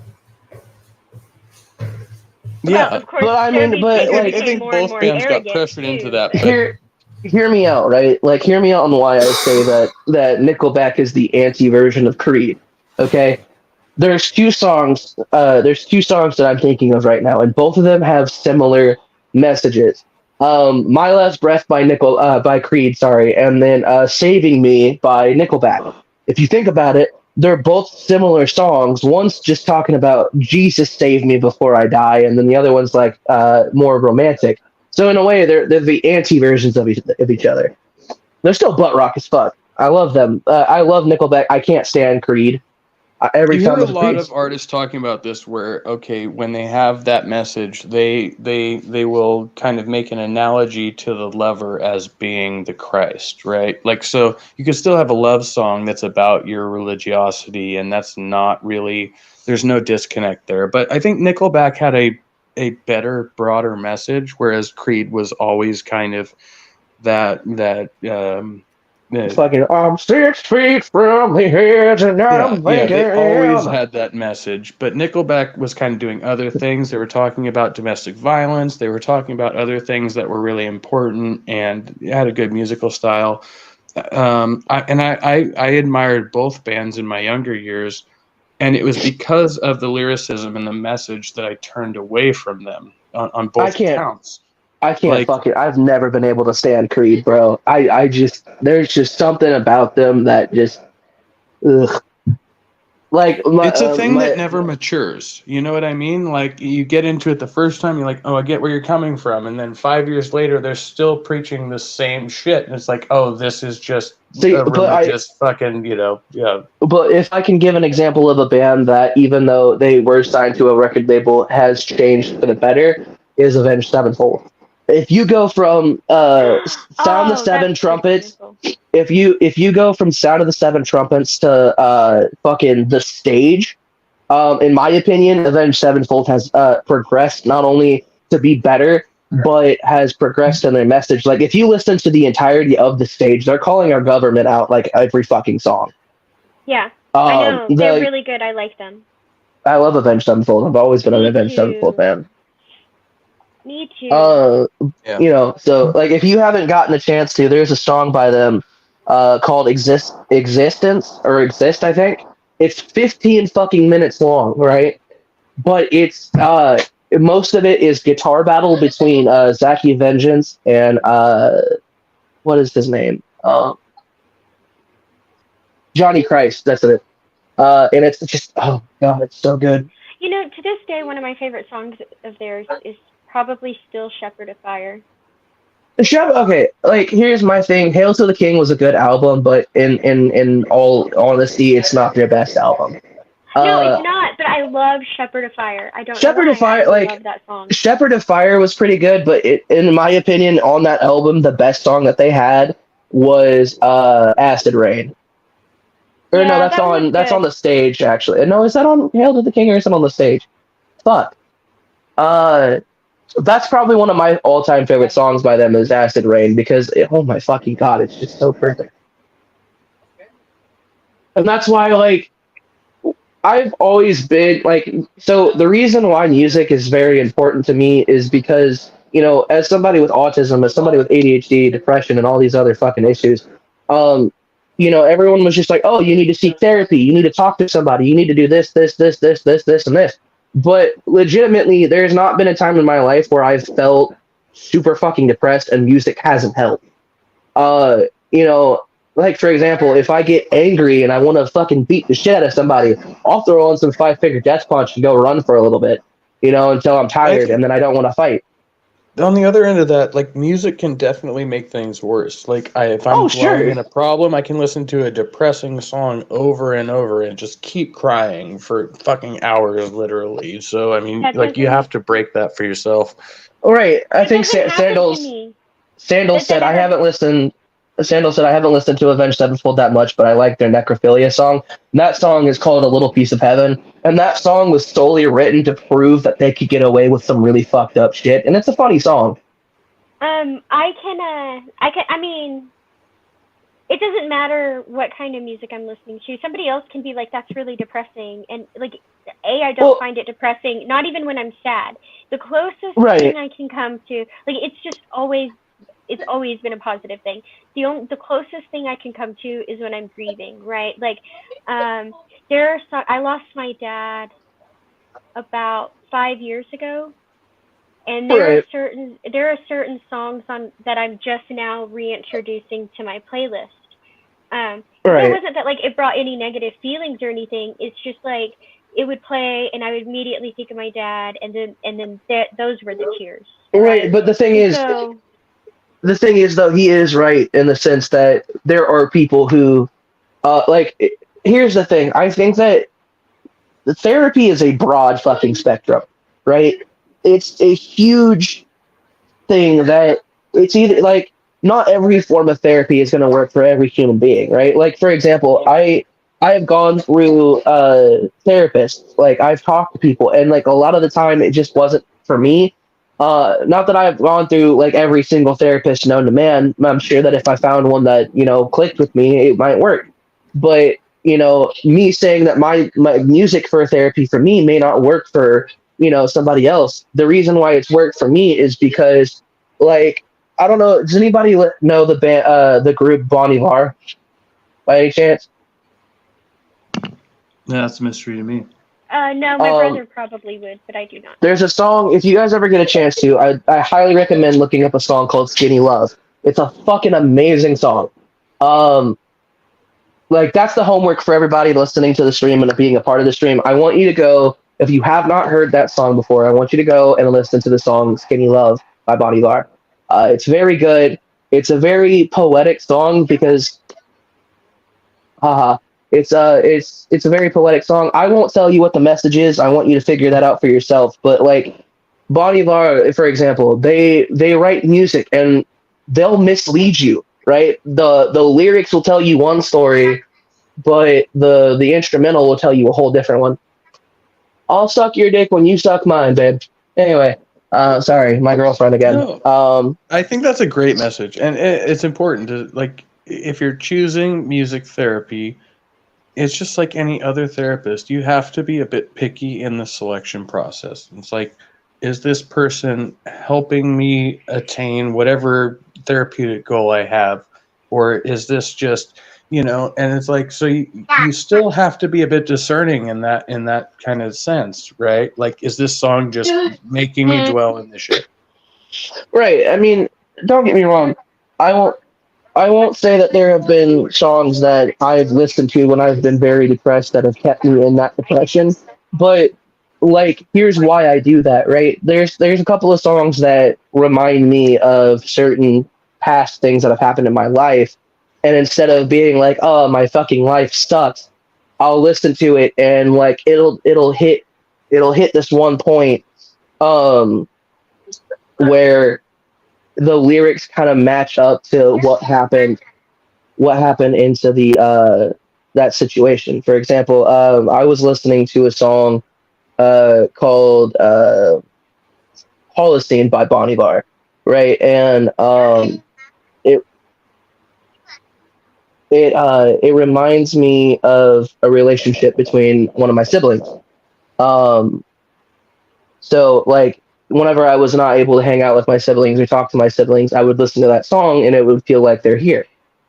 S3: Yeah,
S1: Well, of course,
S2: but I mean, but
S3: I
S2: like,
S3: think both bands got pressured into that. But
S2: hear me out, right? Like, hear me out on why I say that Nickelback is the anti-version of Creed. Okay, there's two songs. There's two songs that I'm thinking of right now, and both of them have similar messages. My Last Breath by Creed, sorry, and then Saving Me by Nickelback. If you think about it, they're both similar songs. One's just talking about Jesus save me before I die, and then the other one's like more romantic. So in a way, they're the anti versions of each other. They're still butt rock as fuck. I love them. I love Nickelback. I can't stand Creed. Every
S3: you
S2: time
S3: hear a
S2: there's
S3: lot
S2: Creed.
S3: of artists talking about this, where okay, when they have that message, they will kind of make an analogy to the lover as being the Christ, right? Like, so you can still have a love song that's about your religiosity, and that's not really, there's no disconnect there. But I think Nickelback had a better, broader message, whereas Creed was always kind of that
S2: fucking I'm 6 feet from the edge and I'm
S3: they
S2: thinking.
S3: always had that message. But Nickelback was kind of doing other things. They were talking about domestic violence. They were talking about other things that were really important, and had a good musical style. I admired both bands in my younger years, and it was because of the lyricism and the message that I turned away from them on both counts.
S2: I can't I've never been able to stand Creed, bro. I just, there's just something about them that just, ugh. Like,
S3: it's a thing that never matures. You know what I mean? Like, you get into it the first time, you're like, oh, I get where you're coming from. And then 5 years later, they're still preaching the same shit. And it's like, oh, this is just a religious fucking, yeah.
S2: But if I can give an example of a band that, even though they were signed to a record label, has changed for the better, is Avenged Sevenfold. If you go from Sound of the Seven Trumpets, if you go from Sound of the Seven Trumpets to fucking The Stage, in my opinion, Avenged Sevenfold has progressed not only to be better, but has progressed in their message. Like, if you listen to the entirety of The Stage, they're calling our government out like every fucking song.
S1: Yeah, I know. They're really good. I like them.
S2: I love Avenged Sevenfold. I've always been an Avenged Sevenfold fan.
S1: Me too.
S2: Yeah. So like, if you haven't gotten a chance to, there's a song by them called Existence or Exist, I think. It's 15 fucking minutes long, right? But it's most of it is guitar battle between Zachy Vengeance and what is his name? Johnny Christ, that's it. And it's just, oh god, it's so good.
S1: To this day, one of my favorite songs of theirs is probably still Shepherd of Fire.
S2: Okay, like, here's my thing. Hail to the King was a good album, but in all honesty, it's not their best album.
S1: No, it's not, but I love Shepherd of Fire. I don't
S2: Shepherd
S1: know why,
S2: of Fire,
S1: I love that song.
S2: Shepherd of Fire was pretty good, but in my opinion, on that album, the best song that they had was Acid Rain. Or
S1: yeah,
S2: no, that's on The Stage, actually. No, is that on Hail to the King, or is it on The Stage? Fuck. That's probably one of my all-time favorite songs by them is Acid Rain because oh my fucking god, it's just so perfect. And that's why like I've always been like so the reason why music is very important to me is because, you know, as somebody with autism, as somebody with ADHD, depression and all these other fucking issues, um you know, everyone was just like, "Oh, you need to seek therapy. You need to talk to somebody. You need to do this and this." But legitimately, there's not been a time in my life where I've felt super fucking depressed and music hasn't helped. Uh, you know, like for example, if I get angry and I want to fucking beat the shit out of somebody, I'll throw on some Five Finger Death Punch and go run for a little bit, you know, until I'm
S3: I
S2: tired
S3: think
S2: and then I don't want to fight.
S3: on the other end of that, like music can definitely make things worse. Like if I'm
S2: Oh,
S3: dwelling
S2: sure.
S3: in a problem, I can listen to a depressing song over and over and just keep crying for fucking hours, literally. So I mean,
S1: That
S3: like you
S1: doesn't
S3: have to break that for yourself.
S2: All right, I
S1: that
S2: think
S1: doesn't happen to me.
S2: Sandals
S1: That
S2: said I
S1: never.
S2: haven't listened. Sandal said I haven't listened to Avenged Sevenfold that much, but I like their Necrophilia song. And that song is called "A Little Piece of Heaven," and that song was solely written to prove that they could get away with some really fucked up shit. And it's a funny song.
S1: I mean, it doesn't matter what kind of music I'm listening to. Somebody else can be like, "That's really depressing," and like, I don't
S2: Well,
S1: find it depressing. Not even when I'm sad. The closest
S2: right,
S1: thing I can come to, like, it's always been a positive thing. The closest thing I can come to is when I'm grieving, right? Like, I lost my dad about 5 years ago, and
S2: right,
S1: there are certain songs on that I'm just now reintroducing to my playlist. But it
S2: right.
S1: wasn't that like it brought any negative feelings or anything. It's just like it would play, and I would immediately think of my dad, and then those were the tears,
S2: Right,
S1: right?
S2: but
S1: And so,
S2: the thing is though, he is right in the sense that there are people who, like, here's the thing. I think that the therapy is a broad fucking spectrum, right? It's a huge thing that it's either like not every form of therapy is going to work for every human being, right? Like for example, I have gone through therapists, like I've talked to people, and like a lot of the time it just wasn't for me. Not that I've gone through like every single therapist known to man. I'm sure that if I found one that, you know, clicked with me, it might work. But you know, me saying that my music for therapy for me may not work for, you know, somebody else. The reason why it's worked for me is because, like, I don't know, does anybody know the band, the group Bon Iver by any chance?
S6: Yeah, that's a mystery to me.
S1: no, my
S2: Um,
S1: brother probably would, but I do not.
S2: there's a song, if you guys ever get a chance to, I highly recommend looking up a song called Skinny Love. It's a fucking amazing song. Um, like, that's the homework for everybody listening to the stream and being a part of the stream. I want you to go, if you have not heard that song before, I want you to go and listen to the song Skinny Love by Bon Iver. It's very good. It's a very poetic song because haha. It's a very poetic song. I won't tell you what the message is. I want you to figure that out for yourself. But like Bon Iver, for example, they write music and they'll mislead you, right? The lyrics will tell you one story, but the instrumental will tell you a whole different one. I'll suck your dick when you suck mine, babe. Anyway, sorry, my girlfriend again.
S3: No, I think that's a great message, and it's important to like if you're choosing music therapy, it's just like any other therapist. You have to be a bit picky in the selection process. It's like, is this person helping me attain whatever therapeutic goal I have, or is this just, you know? And it's like, so you still have to be a bit discerning in that kind of sense, right? Like, is this song just making me dwell in the shit?
S2: Right. I mean, don't get me wrong. I won't. I won't say that there have been songs that I've listened to when I've been very depressed that have kept me in that depression. But like, here's why I do that. Right? There's a couple of songs that remind me of certain past things that have happened in my life, and instead of being like, "Oh, my fucking life sucks," I'll listen to it and like it'll hit this one point um where the lyrics kind of match up to what happened into the that situation. For example, I was listening to a song called Holocene by Bon Iver, right? And it it reminds me of a relationship between one of my siblings. Um, so like whenever I was not able to hang out with my siblings or talk to my siblings, I would listen to that song and it would feel like they're here.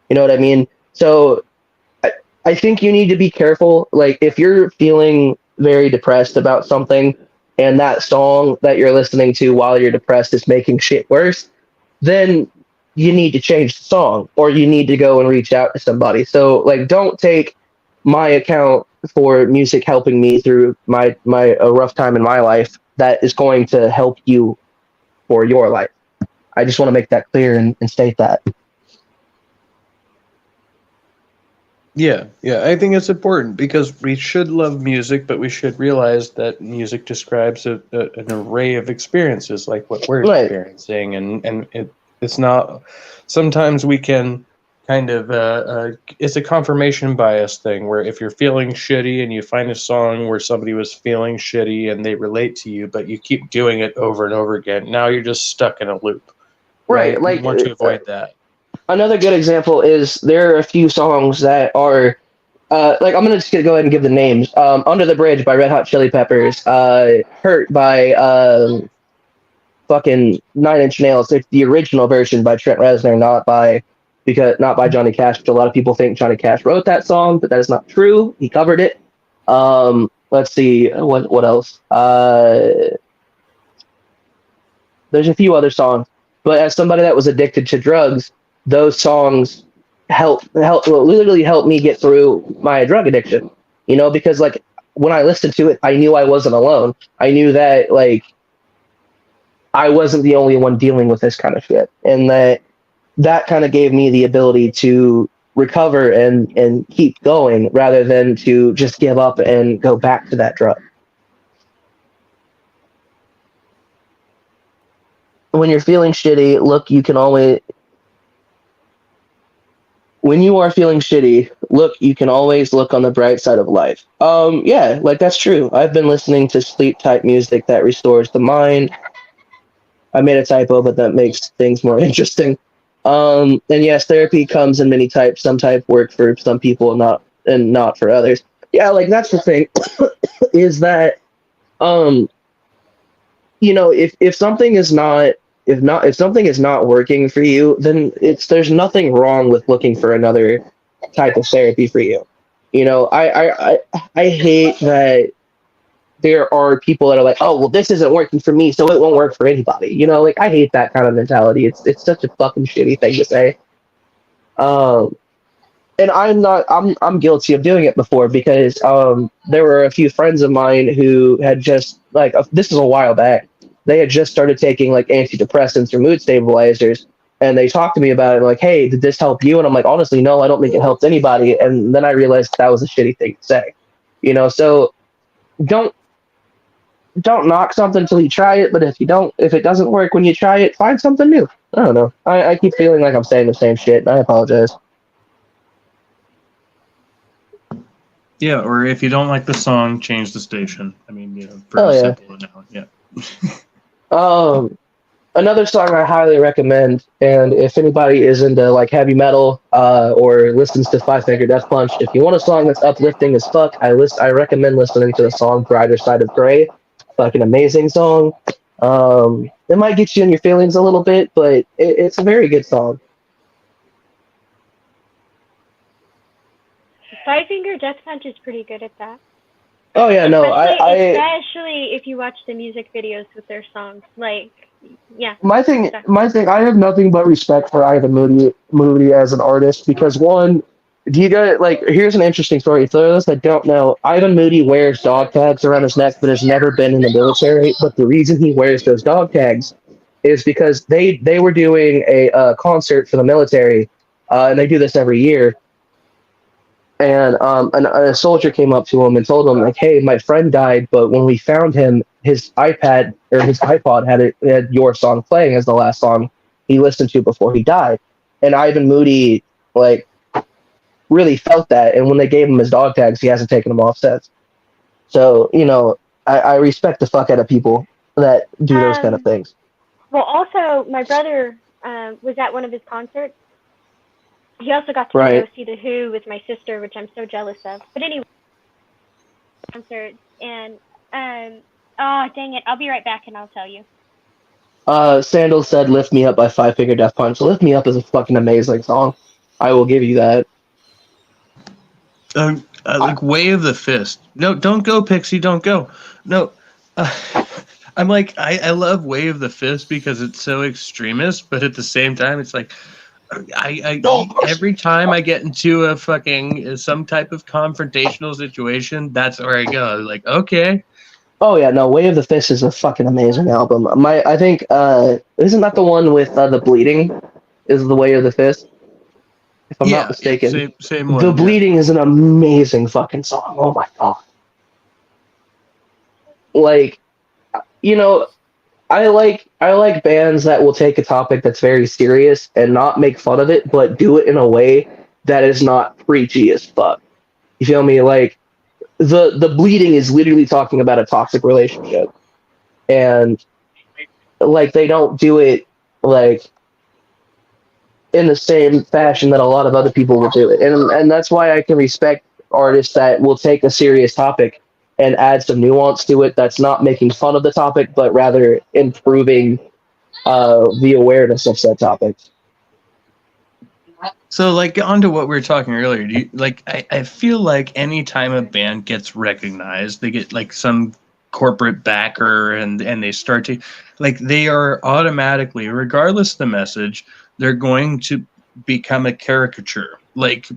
S2: You know what I mean? So I, I think you need to be careful. Like if you're feeling very depressed about something and that song that you're listening to while you're depressed is making shit worse, then you need to change the song or you need to go and reach out to somebody. So like don't take my account for music helping me through my a rough time in my life that is going to help you for your life. I just want to make that clear and state that.
S3: Yeah, yeah, I think it's important because we should love music, but we should realize that music describes an array of experiences, like what we're
S2: Right.
S3: experiencing, and it's not. Sometimes we can kind of it's a confirmation bias thing where if you're feeling shitty and you find a song where somebody was feeling shitty and they relate to you, but you keep doing it over and over again, now you're just stuck in a loop.
S2: Right.
S3: We
S2: Like
S3: want to avoid that.
S2: another good example is there are a few songs that are like I'm gonna just go ahead and give the names. Under the Bridge by Red Hot Chili Peppers, Hurt by fucking Nine Inch Nails. It's the original version by Trent Reznor, not by Johnny Cash, which a lot of people think Johnny Cash wrote that song, but that is not true. He covered it. Let's see what else. There's a few other songs, but as somebody that was addicted to drugs, those songs literally helped me get through my drug addiction. You know, because like when I listened to it, I knew I wasn't alone. I knew that like I wasn't the only one dealing with this kind of shit, and that kind of gave me the ability to recover and keep going rather than to just give up and go back to that drug. When you're feeling shitty, when you are feeling shitty, you can always look on the bright side of life. Yeah, like that's true. I've been listening to sleep type music that restores the mind. I made a typo, but that makes things more interesting. And yes, therapy comes in many types. Some type work for some people, not for others. Yeah, like that's the thing, is that if something is not if something is not working for you, then there's nothing wrong with looking for another type of therapy for you. I hate that there are people that are like, oh well, this isn't working for me, so it won't work for anybody. Like I hate that kind of mentality. It's such a fucking shitty thing to say. And I'm guilty of doing it before because there were a few friends of mine who had just this is a while back. They had just started taking like antidepressants or mood stabilizers, and they talked to me about it like, hey, did this help you? And I'm like, honestly, no, I don't think it helped anybody. And then I realized that was a shitty thing to say. So don't knock something until you try it, but if it doesn't work when you try it, find something new. I don't know. I keep feeling like I'm saying the same shit, and I apologize.
S6: Yeah, or if you don't like the song, change the station. I mean, pretty simple now. Yeah.
S2: Another song I highly recommend, and if anybody is into like heavy metal or listens to Five Finger Death Punch, if you want a song that's uplifting as fuck, I recommend listening to the song "Brighter Side of Grey." Fucking amazing song. It might get you in your feelings a little bit, but it's a very good song.
S1: Five Finger Death Punch is pretty good at that.
S2: Oh yeah, no,
S1: especially if you watch the music videos with their songs, like, yeah.
S2: My thing, I have nothing but respect for Ivan Moody as an artist because one, do you guys here's an interesting story. For those that don't know, Ivan Moody wears dog tags around his neck, but has never been in the military. But the reason he wears those dog tags is because they were doing a concert for the military, and they do this every year. And a soldier came up to him and told him like, "Hey, my friend died, but when we found him, his iPad or his iPod had your song playing as the last song he listened to before he died." And Ivan Moody really felt that, and when they gave him his dog tags, he hasn't taken them off since. So I respect the fuck out of people that do those kind of things.
S1: Well, also, my brother was at one of his concerts. He also got to
S2: Right.
S1: go see The Who with my sister, which I'm so jealous of. But anyway, concerts, and oh, dang it, I'll be right back and I'll tell you.
S2: Sandal said "Lift Me Up" by Five Finger Death Punch. "Lift Me Up" is a fucking amazing song. I will give you that.
S6: Like Way of the Fist. No, don't go, Pixie. Don't go. No. I'm like, I love Way of the Fist because it's so extremist, but at the same time, it's like, every time I get into a fucking some type of confrontational situation, that's where I go. Like, okay.
S2: Oh yeah, no, "Way of the Fist" is a fucking amazing album. I think isn't that the one with the bleeding? Is "The Way of the Fist"? If I'm not mistaken.
S6: Same one.
S2: The Bleeding is an amazing fucking song. Oh my god. Like, you know, I like bands that will take a topic that's very serious and not make fun of it, but do it in a way that is not preachy as fuck. You feel me? Like the Bleeding is literally talking about a toxic relationship, and like they don't do it like in the same fashion that a lot of other people will do it, and that's why I can respect artists that will take a serious topic and add some nuance to it that's not making fun of the topic, but rather improving the awareness of said topic.
S6: So, like, on to what we were talking earlier. Do you, like, I feel like any time a band gets recognized, they get like some corporate backer, and they start to, like, they are automatically, regardless of the message, they're going to become a caricature. Like,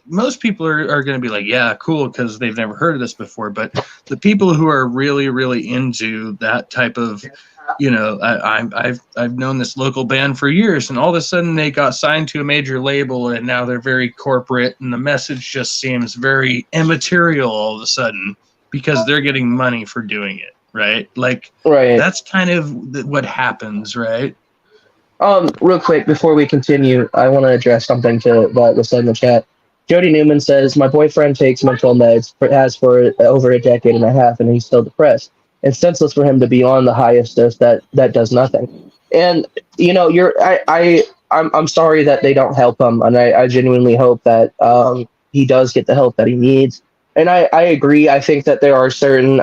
S6: most people are going to be like, yeah, cool, because they've never heard of this before. But the people who are really, really into that type of, I've known this local band for years, and all of a sudden they got signed to a major label, and now they're very corporate, and the message just seems very immaterial all of a sudden because they're getting money for doing it, right? Like,
S2: Right.
S6: that's kind of what happens, right?
S2: Real quick before we continue, I want to address something that was said in the chat. Jody Newman says, "My boyfriend takes mental meds, has for over a decade and a half, and he's still depressed. It's senseless for him to be on the highest dose that does nothing." And I'm sorry that they don't help him, and I genuinely hope that he does get the help that he needs. And I agree. I think that there are certain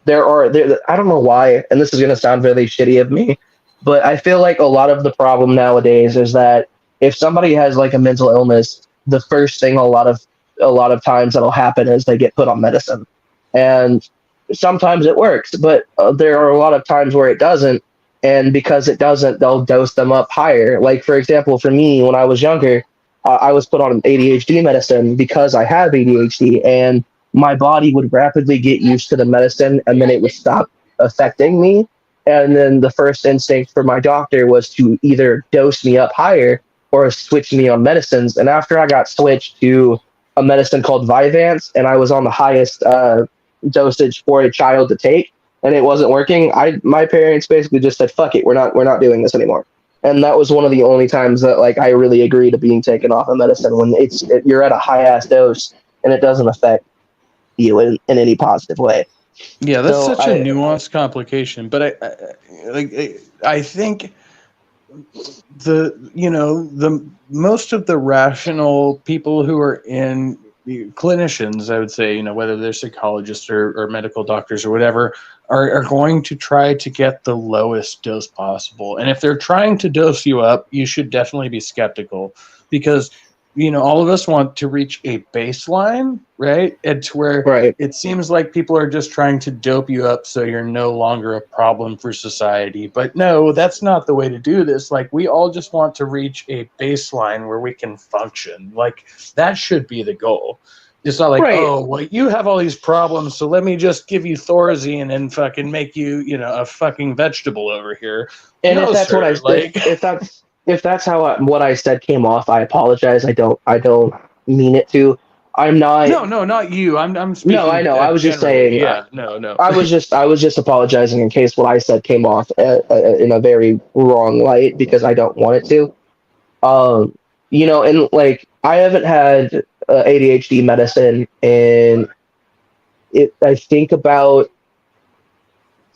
S2: there I don't know why, and this is going to sound really shitty of me, but I feel like a lot of the problem nowadays is that if somebody has like a mental illness, the first thing a lot of times that'll happen is they get put on medicine, and sometimes it works, but there are a lot of times where it doesn't, and because it doesn't, they'll dose them up higher. Like for example, for me, when I was younger, I was put on ADHD medicine because I have ADHD, and my body would rapidly get used to the medicine, and then it would stop affecting me. And then the first instinct for my doctor was to either dose me up higher or switch me on medicines. And after I got switched to a medicine called Vyvanse, and I was on the highest dosage for a child to take, and it wasn't working, my parents basically just said, "Fuck it, we're not doing this anymore." And that was one of the only times that like I really agree to being taken off of medicine, when you're at a high ass dose and it doesn't affect you in any positive way.
S6: Yeah, that's such a nuanced complication. But I think the most of the rational people who are in clinicians, I would say, whether they're psychologists or medical doctors or whatever, are going to try to get the lowest dose possible. And if they're trying to dose you up, you should definitely be skeptical, because all of us want to reach a baseline, right? It's where it seems like people are just trying to dope you up so you're no longer a problem for society. But no, that's not the way to do this. Like, we all just want to reach a baseline where we can function. Like, that should be the goal. It's not like, oh, well, you have all these problems, so let me just give you Thorazine and fucking make you, a fucking vegetable over here.
S2: And
S6: no,
S2: if that's
S6: sir,
S2: what I
S6: like,
S2: if that's how what I said came off, I apologize. I don't mean it to. I'm not.
S6: No, not you. I'm speaking.
S2: No, I know. I was just saying.
S6: Yeah, no.
S2: I was just apologizing in case what I said came off in a very wrong light, because I don't want it to. And like I haven't had ADHD medicine in I think about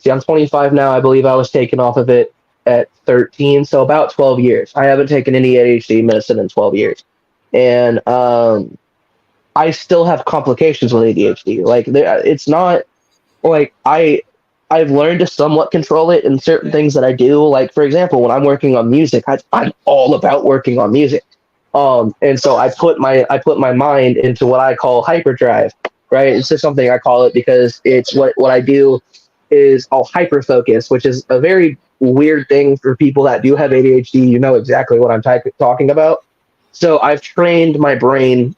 S2: See, I'm 25 now. I believe I was taken off of it at 13, so about 12 years. I haven't taken any ADHD medicine in 12 years, and I still have complications with ADHD. Like, it's not like I've learned to somewhat control it in certain things that I do. Like, for example, when I'm working on music, I'm all about working on music. And so I put my mind into what I call hyperdrive, right? It's just something I call it because it's what I do is I'll hyper focus, which is a very weird thing for people that do have ADHD. You know exactly what I'm talking about. So I've trained my brain,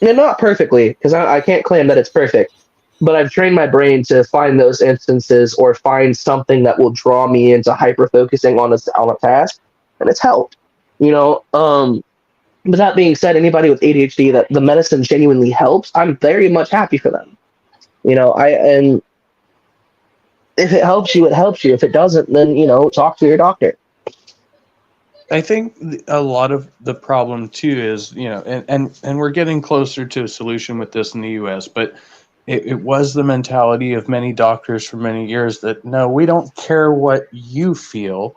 S2: and not perfectly, because I can't claim that it's perfect, but I've trained my brain to find those instances or find something that will draw me into hyper focusing on a task, and it's helped. You know, but that being said, anybody with ADHD that the medicine genuinely helps, I'm very much happy for them. You know, and if it helps you, it helps you. If it doesn't, then talk to your doctor.
S6: I think a lot of the problem too is, and we're getting closer to a solution with this in the U.S., but it was the mentality of many doctors for many years that, no, we don't care what you feel.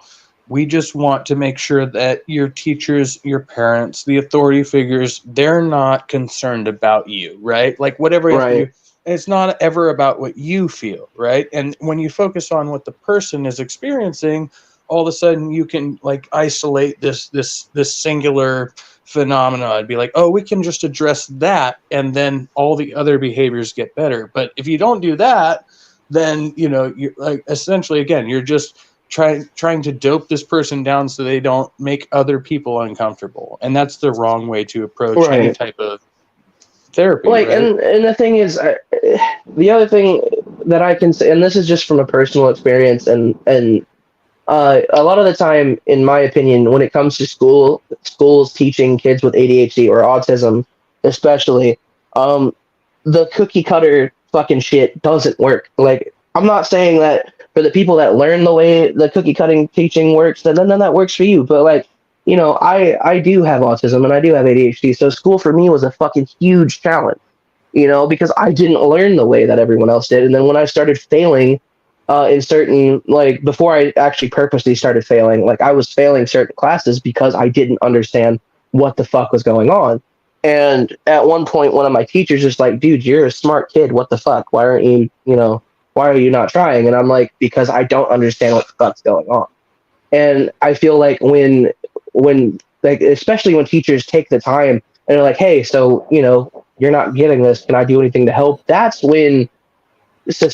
S6: We just want to make sure that your teachers, your parents, the authority figures, they're not concerned about you, right? Like whatever you have to
S2: Right.
S6: do. And it's not ever about what you feel, right? And when you focus on what the person is experiencing, all of a sudden you can like isolate this singular phenomena and be like, oh, we can just address that, and then all the other behaviors get better. But if you don't do that, then you're like, essentially, again, you're just trying to dope this person down so they don't make other people uncomfortable, and that's the wrong way to approach any
S2: Right.
S6: type of therapy,
S2: Like,
S6: right?
S2: and the thing is, the other thing that I can say, and this is just from a personal experience, and a lot of the time, in my opinion, when it comes to schools teaching kids with ADHD or autism, especially, the cookie cutter fucking shit doesn't work. Like, I'm not saying that for the people that learn the way the cookie cutting teaching works, then that works for you. But like, I do have autism and I do have ADHD, so school for me was a fucking huge challenge. Because I didn't learn the way that everyone else did, and then when I started failing in certain, like, before I actually purposely started failing, like I was failing certain classes because I didn't understand what the fuck was going on. And at one point, one of my teachers was like, dude, you're a smart kid. What the fuck? Why aren't you, why are you not trying? And I'm like, because I don't understand what the fuck's going on. And I feel like when like, especially when teachers take the time and they're like, hey, so, you're not getting this. Can I do anything to help? That's when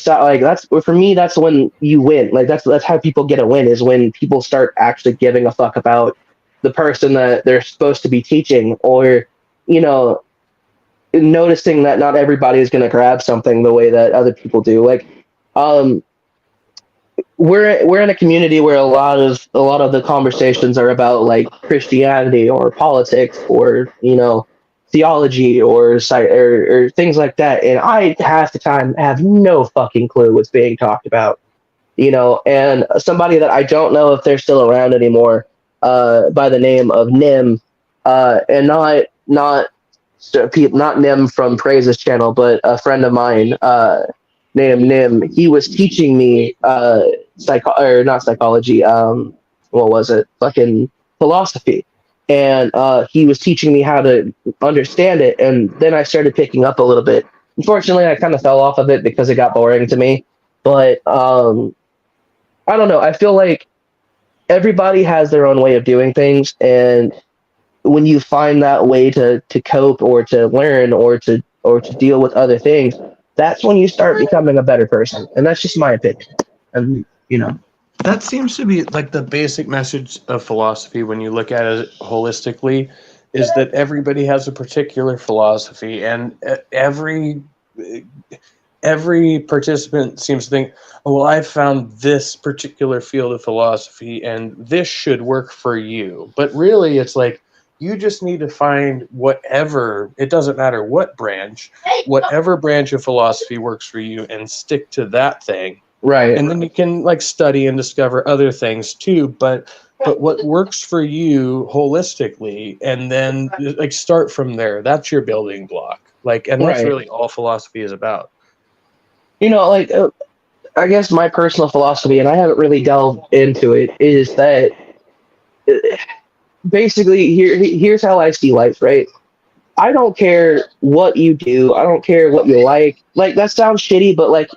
S2: like, that's for me, that's when you win. Like, that's how people get a win, is when people start actually giving a fuck about the person that they're supposed to be teaching, or you know noticing that not everybody is going to grab something the way that other people do. Like, um we're in a community where a lot of the conversations are about like Christianity or politics or theology or or things like that, and I half the time have no fucking clue what's being talked about. And somebody that I don't know if they're still around anymore, by the name of Nim, and not Nim from Praise's channel, but a friend of mine, named Nim. He was teaching me or not psychology. What was it? Fucking philosophy. And he was teaching me how to understand it, and then I started picking up a little bit. Unfortunately, I kind of fell off of it because it got boring to me. But I don't know. I feel like everybody has their own way of doing things, and when you find that way to cope or to learn or to deal with other things, that's when you start becoming a better person. And that's just my opinion. And
S6: That seems to be like the basic message of philosophy when you look at it holistically, is that everybody has a particular philosophy, and every participant seems to think, oh, well, I've found this particular field of philosophy and this should work for you. But really, it's like, you just need to find whatever, it doesn't matter what branch, whatever branch of philosophy works for you, and stick to that thing.
S2: right.
S6: And then you can like study and discover other things too, but what works for you holistically, and then like start from there. That's your building block. Like, and that's
S2: Right.
S6: really all philosophy is about.
S2: Like, I guess my personal philosophy, and I haven't really delved into it, is that basically here's how I see life, right? I don't care what you do. I don't care what you like. Like that sounds shitty, but like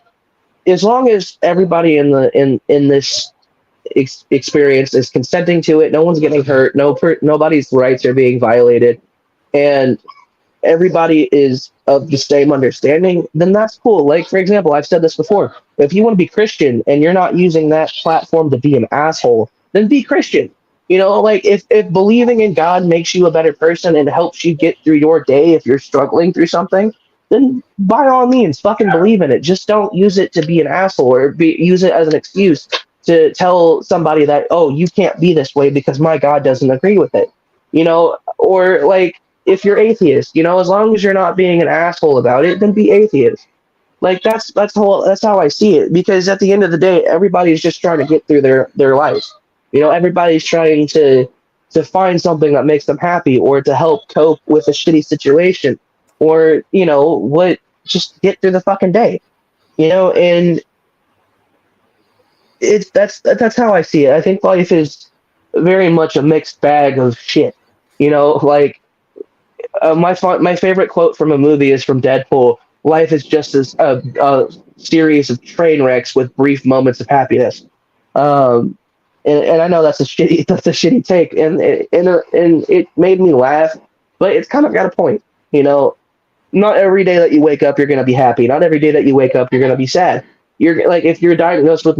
S2: as long as everybody in this experience is consenting to it, no one's getting hurt, nobody's rights are being violated, and everybody is of the same understanding, then that's cool. Like, for example, I've said this before. If you want to be Christian and you're not using that platform to be an asshole, then be Christian. You know, like if believing in God makes you a better person and helps you get through your day if you're struggling through something, then by all means, fucking believe in it. Just don't use it to be an asshole or use it as an excuse to tell somebody that, oh, you can't be this way because my God doesn't agree with it. You know, or like if you're atheist, you know, as long as you're not being an asshole about it, then be atheist. Like that's how I see it. Because at the end of the day, everybody's just trying to get through their lives. You know, everybody's trying to find something that makes them happy or to help cope with a shitty situation or you know what, just get through the fucking day. You know, and that's how I see it. I think life is very much a mixed bag of shit. You know, like my favorite quote from a movie is from Deadpool. Life is just a series of train wrecks with brief moments of happiness. Um, and I know that's a shitty take, and it made me laugh, but it's kind of got a point. You know, not every day that you wake up you're gonna be happy. Not every day that you wake up you're gonna be sad. You're like if you're diagnosed with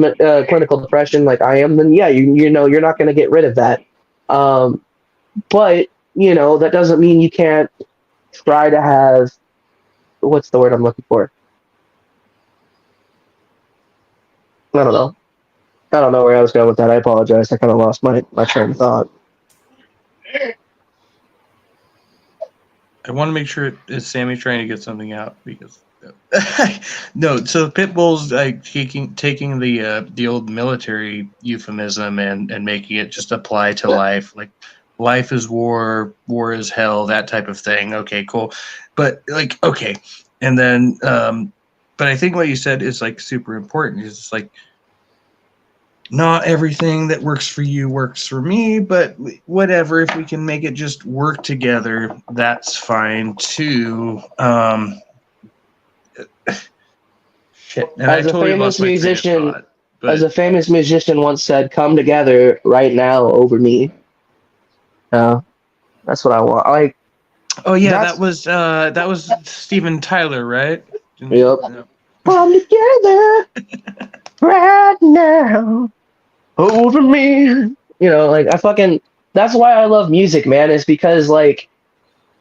S2: clinical depression like I am, then yeah, you know you're not gonna get rid of that. Um, but you know that doesn't mean you can't try to have what's the word I'm looking for? I don't know. I don't know where I was going with that. I apologize. I kind of lost my train of thought.
S6: I want to make sure is Sammy trying to get something out because no. So Pitbull's like taking the old military euphemism and making it just apply to life, like life is war, war is hell, that type of thing. Okay, cool, but like okay, and then but I think what you said is like super important. It's like not everything that works for you works for me, but whatever. If we can make it just work together, that's fine too. Shit. And
S2: As
S6: I
S2: a
S6: totally
S2: famous
S6: lost my train of
S2: musician,
S6: thought, but
S2: as a famous musician once said, "Come together right now over me." That's what I want. Like
S6: oh yeah,
S2: that's
S6: that was Steven Tyler, right?
S2: yep.
S6: Yeah.
S2: Come together right now over me. You know, like I fucking. That's why I love music, man. Is because like,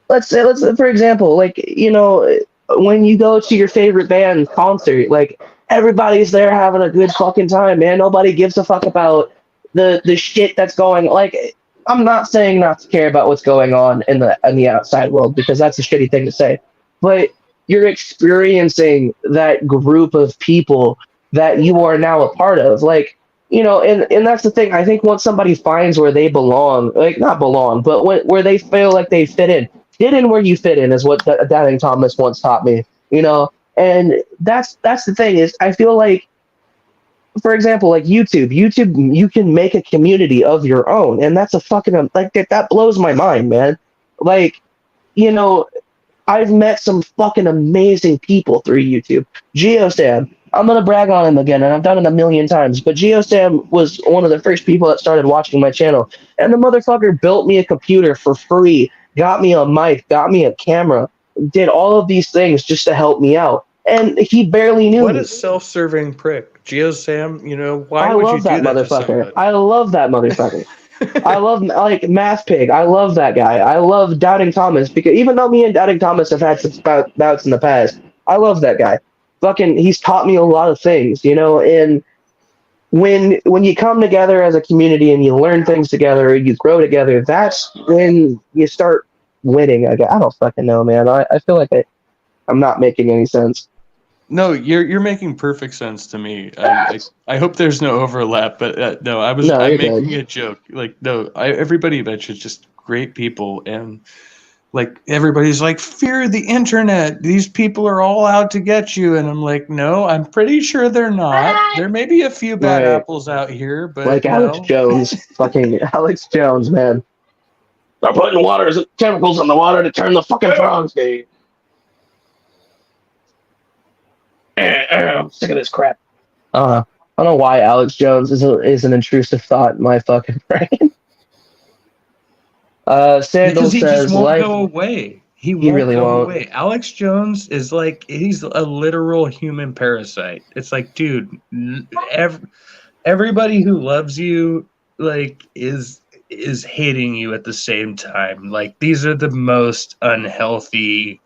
S2: let's for example, like you know, when you go to your favorite band concert, like everybody's there having a good fucking time, man. Nobody gives a fuck about the shit that's going. Like, I'm not saying not to care about what's going on in the outside world because that's a shitty thing to say, but you're experiencing that group of people that you are now a part of, like you know, and that's the thing. I think once somebody finds where they belong, like not belong, but where they feel like they fit in where you fit in is what Doubting Thomas once taught me, you know. And that's the thing is I feel like, for example, like YouTube, you can make a community of your own, and that's a fucking like that blows my mind, man. Like, you know, I've met some fucking amazing people through YouTube. GeoSam, I'm gonna brag on him again, and I've done it a million times. But GeoSam was one of the first people that started watching my channel, and the motherfucker built me a computer for free, got me a mic, got me a camera, did all of these things just to help me out, and he barely knew
S3: What
S2: me.
S3: a self-serving prick, GeoSam. You know why
S2: I
S3: would you
S2: love
S3: do
S2: that
S3: that to
S2: motherfucker.
S3: somebody?
S2: I love that motherfucker. I love like Math Pig. I love that guy. I love Doubting Thomas because even though me and Doubting Thomas have had some bouts in the past, I love that guy. Fucking, he's taught me a lot of things, you know. And when you come together as a community and you learn things together, you grow together. That's when you start winning. I don't fucking know, man. I feel like I'm not making any sense.
S6: No, you're making perfect sense to me. I hope there's no overlap, but no,
S2: No,
S6: I'm
S2: you're
S6: making
S2: good.
S6: a joke. Like no, everybody mentioned just great people, and like everybody's like, fear the internet. These people are all out to get you. And I'm like, no, I'm pretty sure they're not. There may be a few bad
S2: Right.
S6: apples out here, but
S2: Like Alex
S6: no.
S2: Jones. Fucking Alex Jones, man. They're putting chemicals in the water to turn the fucking frogs gay. I'm sick of this crap. I don't know why Alex Jones is an intrusive thought in my fucking brain. Sandal
S6: Because he
S2: says
S6: just won't
S2: life.
S6: go away. He
S2: really
S6: won't go
S2: won't.
S6: away. Alex Jones is like, he's a literal human parasite. It's like, dude, everybody who loves you like is hating you at the same time. Like, these are the most unhealthy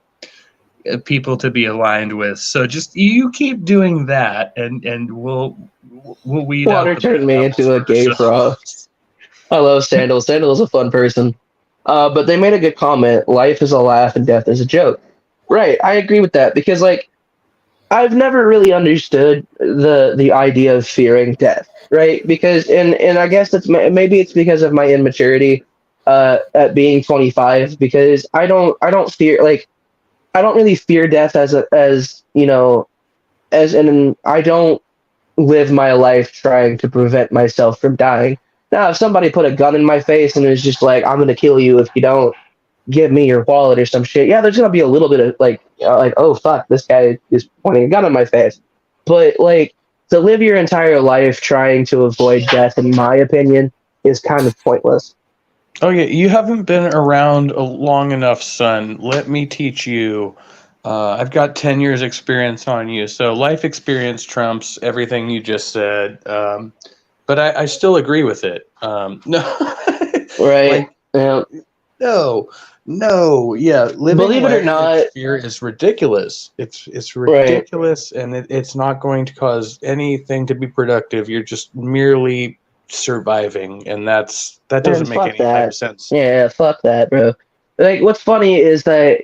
S6: people to be aligned with. So just you keep doing that, and we'll weed out
S2: Water
S6: the
S2: turned me
S6: bad
S2: into a
S6: apples
S2: gay
S6: first.
S2: frog. I love Sandal. Sandal is a fun person. But they made a good comment. Life is a laugh and death is a joke. Right. I agree with that because, like, I've never really understood the idea of fearing death. Right. Because, and I guess maybe it's because of my immaturity at being 25, because I don't fear, like, I don't really fear death as you know, as in, I don't live my life trying to prevent myself from dying. Now, if somebody put a gun in my face and is just like, "I'm gonna kill you if you don't give me your wallet" or some shit, yeah, there's gonna be a little bit of like, oh fuck, this guy is pointing a gun in my face. But like, to live your entire life trying to avoid death, in my opinion, is kind of pointless.
S6: Oh yeah, you haven't been around long enough, son. Let me teach you. I've got 10 years experience on you, so life experience trumps everything you just said. But I still agree with it. No,
S2: Right.
S6: like,
S2: Yeah.
S6: no, yeah. Living
S2: Believe it or
S6: life
S2: not,
S6: with fear is ridiculous. It's
S2: right.
S6: ridiculous, and it's not going to cause anything to be productive. You're just merely surviving, and that
S2: Man,
S6: doesn't make
S2: fuck
S6: any type
S2: that.
S6: of sense.
S2: Yeah, fuck that, bro. Like, what's funny is that,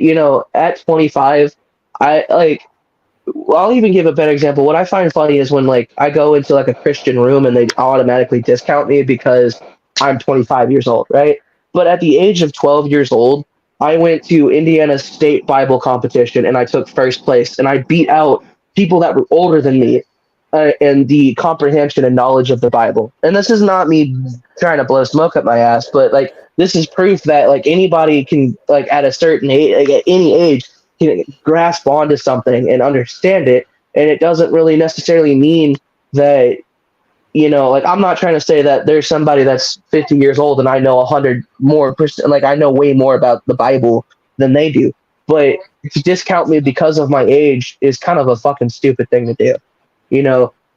S2: at 25, I'll even give a better example. What I find funny is when, like, I go into, like, a Christian room and they automatically discount me because I'm 25 years old, right? But at the age of 12 years old, I went to Indiana State Bible competition and I took first place, and I beat out people that were older than me in the comprehension and knowledge of the Bible. And this is not me trying to blow smoke up my ass, but, like, this is proof that, like, anybody can, like, at a certain age, like, at any age, can grasp onto something and understand it. And it doesn't really necessarily mean that, like, I'm not trying to say that there's somebody that's 50 years old and I know 100 more percent, like, I know way more about the Bible than they do. But to discount me because of my age is kind of a fucking stupid thing to do.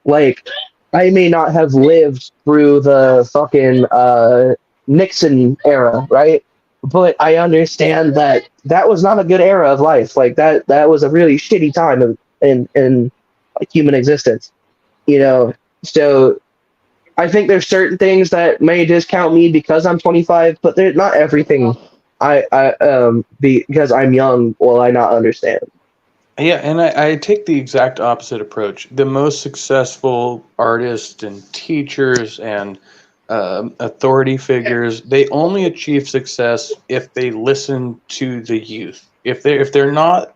S2: Like, I may not have lived through the fucking Nixon era, right? But I understand that that was not a good era of life. Like, that was a really shitty time in like, human existence. So I think there's certain things that may discount me because I'm 25, but they're not everything. Because I'm young, will I not understand?
S6: Yeah, and I take the exact opposite approach. The most successful artists and teachers and authority figures, they only achieve success if they listen to the youth. If they're not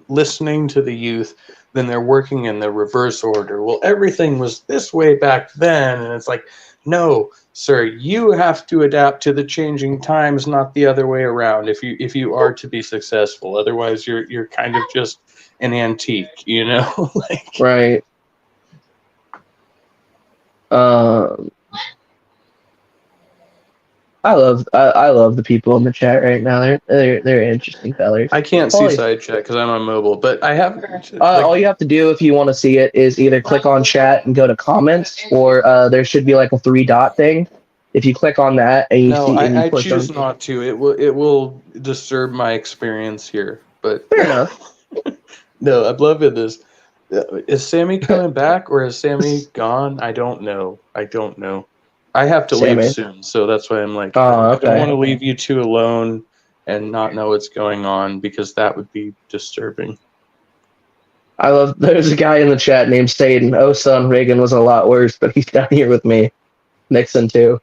S6: listening to the youth, then they're working in the reverse order. Well, everything was this way back then, and it's like, no, sir, you have to adapt to the changing times, not the other way around. If you are to be successful, otherwise you're kind of just an antique, like.
S2: Right. I love the people in the chat right now. They're interesting fellas.
S6: I can't see side chat because I'm on mobile, but I have.
S2: All you have to do if you want to see it is either click on chat and go to comments, or there should be like a 3-dot thing. If you click on that and you see, and you
S6: I
S2: push
S6: choose
S2: on,
S6: not to. It will disturb my experience here. But
S2: fair enough.
S6: No, I'm loving this. Is Sammy coming back or is Sammy gone? I don't know. I have to
S2: Sammy.
S6: leave soon, so that's why I'm like,
S2: Oh,
S6: I don't
S2: okay.
S6: want to leave you two alone and not know what's going on, because that would be disturbing.
S2: There's a guy in the chat named Satan. Oh, son, Reagan was a lot worse, but he's down here with me. Nixon too.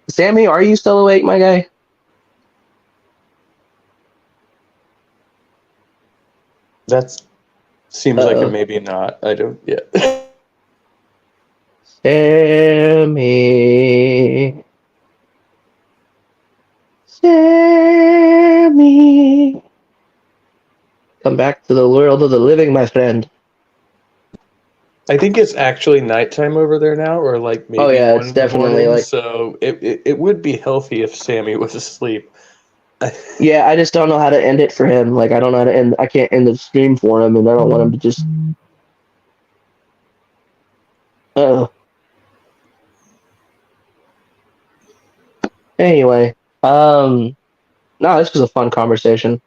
S2: Sammy, are you still awake, my guy?
S3: That seems like a
S2: Uh-oh.
S3: maybe not. I don't. Yeah.
S2: Sammy. Sammy. Come back to the world of the living, my friend.
S3: I think it's actually nighttime over there now, or like maybe
S2: Oh, yeah,
S3: 1
S2: it's
S3: in the
S2: definitely
S3: morning.
S2: like.
S3: So it would be healthy if Sammy was asleep.
S2: Yeah, I just don't know how to end it for him. Like, I don't know how to end. I can't end the stream for him, and I don't want him to just. Oh. Anyway, no, this was a fun conversation.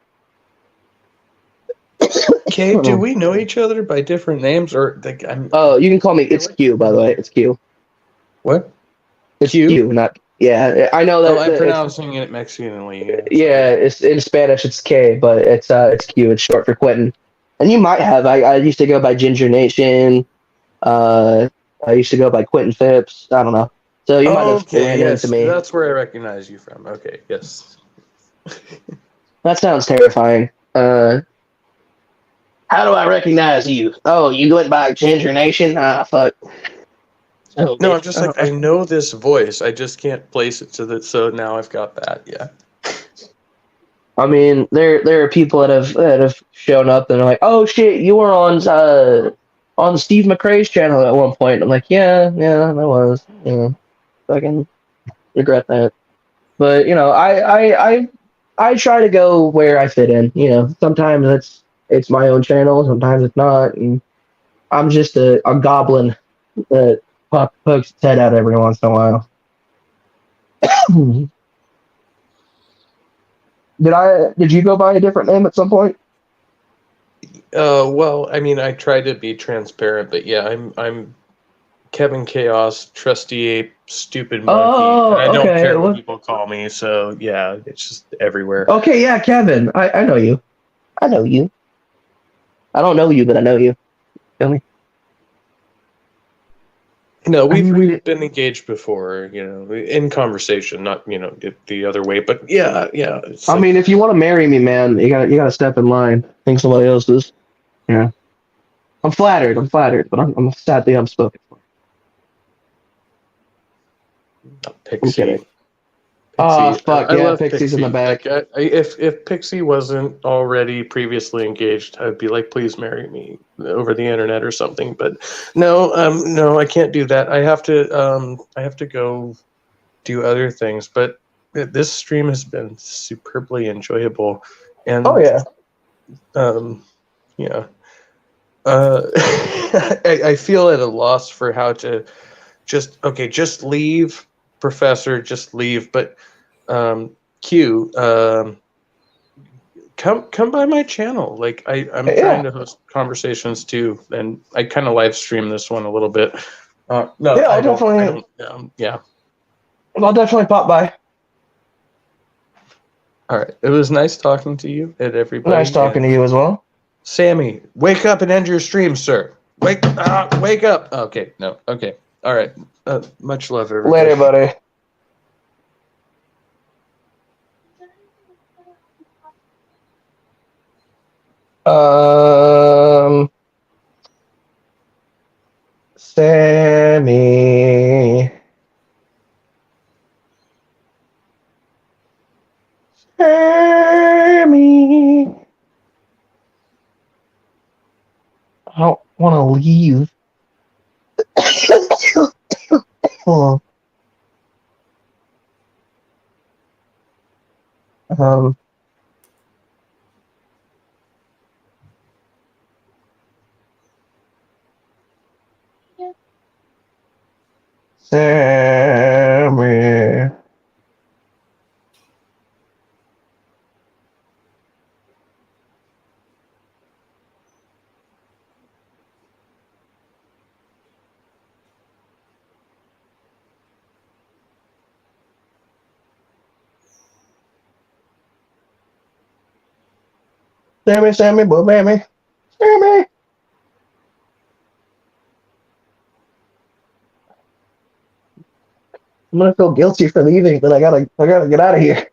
S3: Okay, do we know each other by different names, or like I'm?
S2: Oh, you can call me. It's Q, by the way. It's Q.
S3: What?
S2: It's
S3: Q?
S2: Q, not. Yeah, I know
S3: Oh,
S2: that.
S3: I'm
S2: It's,
S3: pronouncing it Mexicanly.
S2: yeah, it's in Spanish. It's K, but it's Q. It's short for Quentin. And you might have. I used to go by Ginger Nation. I used to go by Quentin Phipps. I don't know. So you might have
S3: Okay,
S2: ran into
S3: yes,
S2: me.
S3: that's where I recognize you from. Okay, yes.
S2: That sounds terrifying. How do I recognize you? Oh, you went by Ginger Nation? Ah, fuck. Oh,
S3: No,
S2: bitch.
S3: I'm just like I know this voice. I just can't place it to the. So now I've got that. Yeah.
S2: I mean, there are people that have shown up and are like, oh shit, you were on Steve McRae's channel at one point. I'm like, yeah, I was. Yeah, fucking regret that. But I try to go where I fit in. Sometimes it's my own channel, sometimes it's not, and I'm just a goblin that pokes its head out every once in a while. Did you go by a different name at some point?
S3: Well, I mean, I try to be transparent, but yeah, I'm Kevin Chaos, Trusty Ape, Stupid Monkey, and I
S2: Oh,
S3: don't
S2: okay.
S3: care what people call me. So yeah, it's just everywhere.
S2: Okay, yeah, Kevin. I know you. I know you. I don't know you, but I know you. Feel me?
S3: No,
S2: I mean,
S3: we've been engaged before, in conversation, not the other way. But yeah. It's
S2: I
S3: like,
S2: mean, if you want to marry me, man, you gotta step in line. I think somebody else is. Yeah. I'm flattered, but I'm sadly I'm spoken for. I'm kidding.
S3: Pixie.
S2: Oh
S3: Pixie.
S2: fuck
S3: I
S2: yeah,
S3: love
S2: Pixie's in the
S3: Pixie.
S2: back.
S3: Like, if Pixie wasn't already previously engaged, I'd be like, please marry me over the internet or something. But no, I can't do that. I have to go do other things. But this stream has been superbly enjoyable, and
S2: Oh yeah.
S3: yeah, I feel at a loss for how to just leave, Professor, just leave. But Q, come by my channel. Like I'm trying to host conversations too, and I kind of live stream this one a little bit. No,
S2: Yeah,
S3: I don't. Yeah.
S2: I'll definitely pop by.
S3: All right. It was nice talking to you and everybody.
S2: Nice talking to you as well.
S3: Sammy, wake up and end your stream, sir. Wake up. Okay. No. Okay. All right. Much love, everybody.
S2: Later, buddy. Sammy. Sammy. I don't want to leave. Oh. Um. Sammy. Sammy, boo, Sammy. Sammy. I'm gonna feel guilty for leaving, but I gotta get out of here.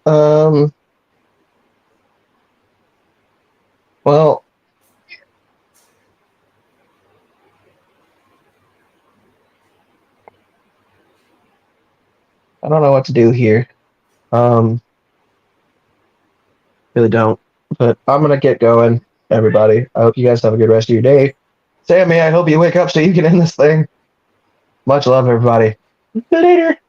S2: Um. Well, I don't know what to do here. Really don't. But I'm gonna get going, everybody. I hope you guys have a good rest of your day. Sammy, I hope you wake up so you can end this thing. Much love, everybody. Later.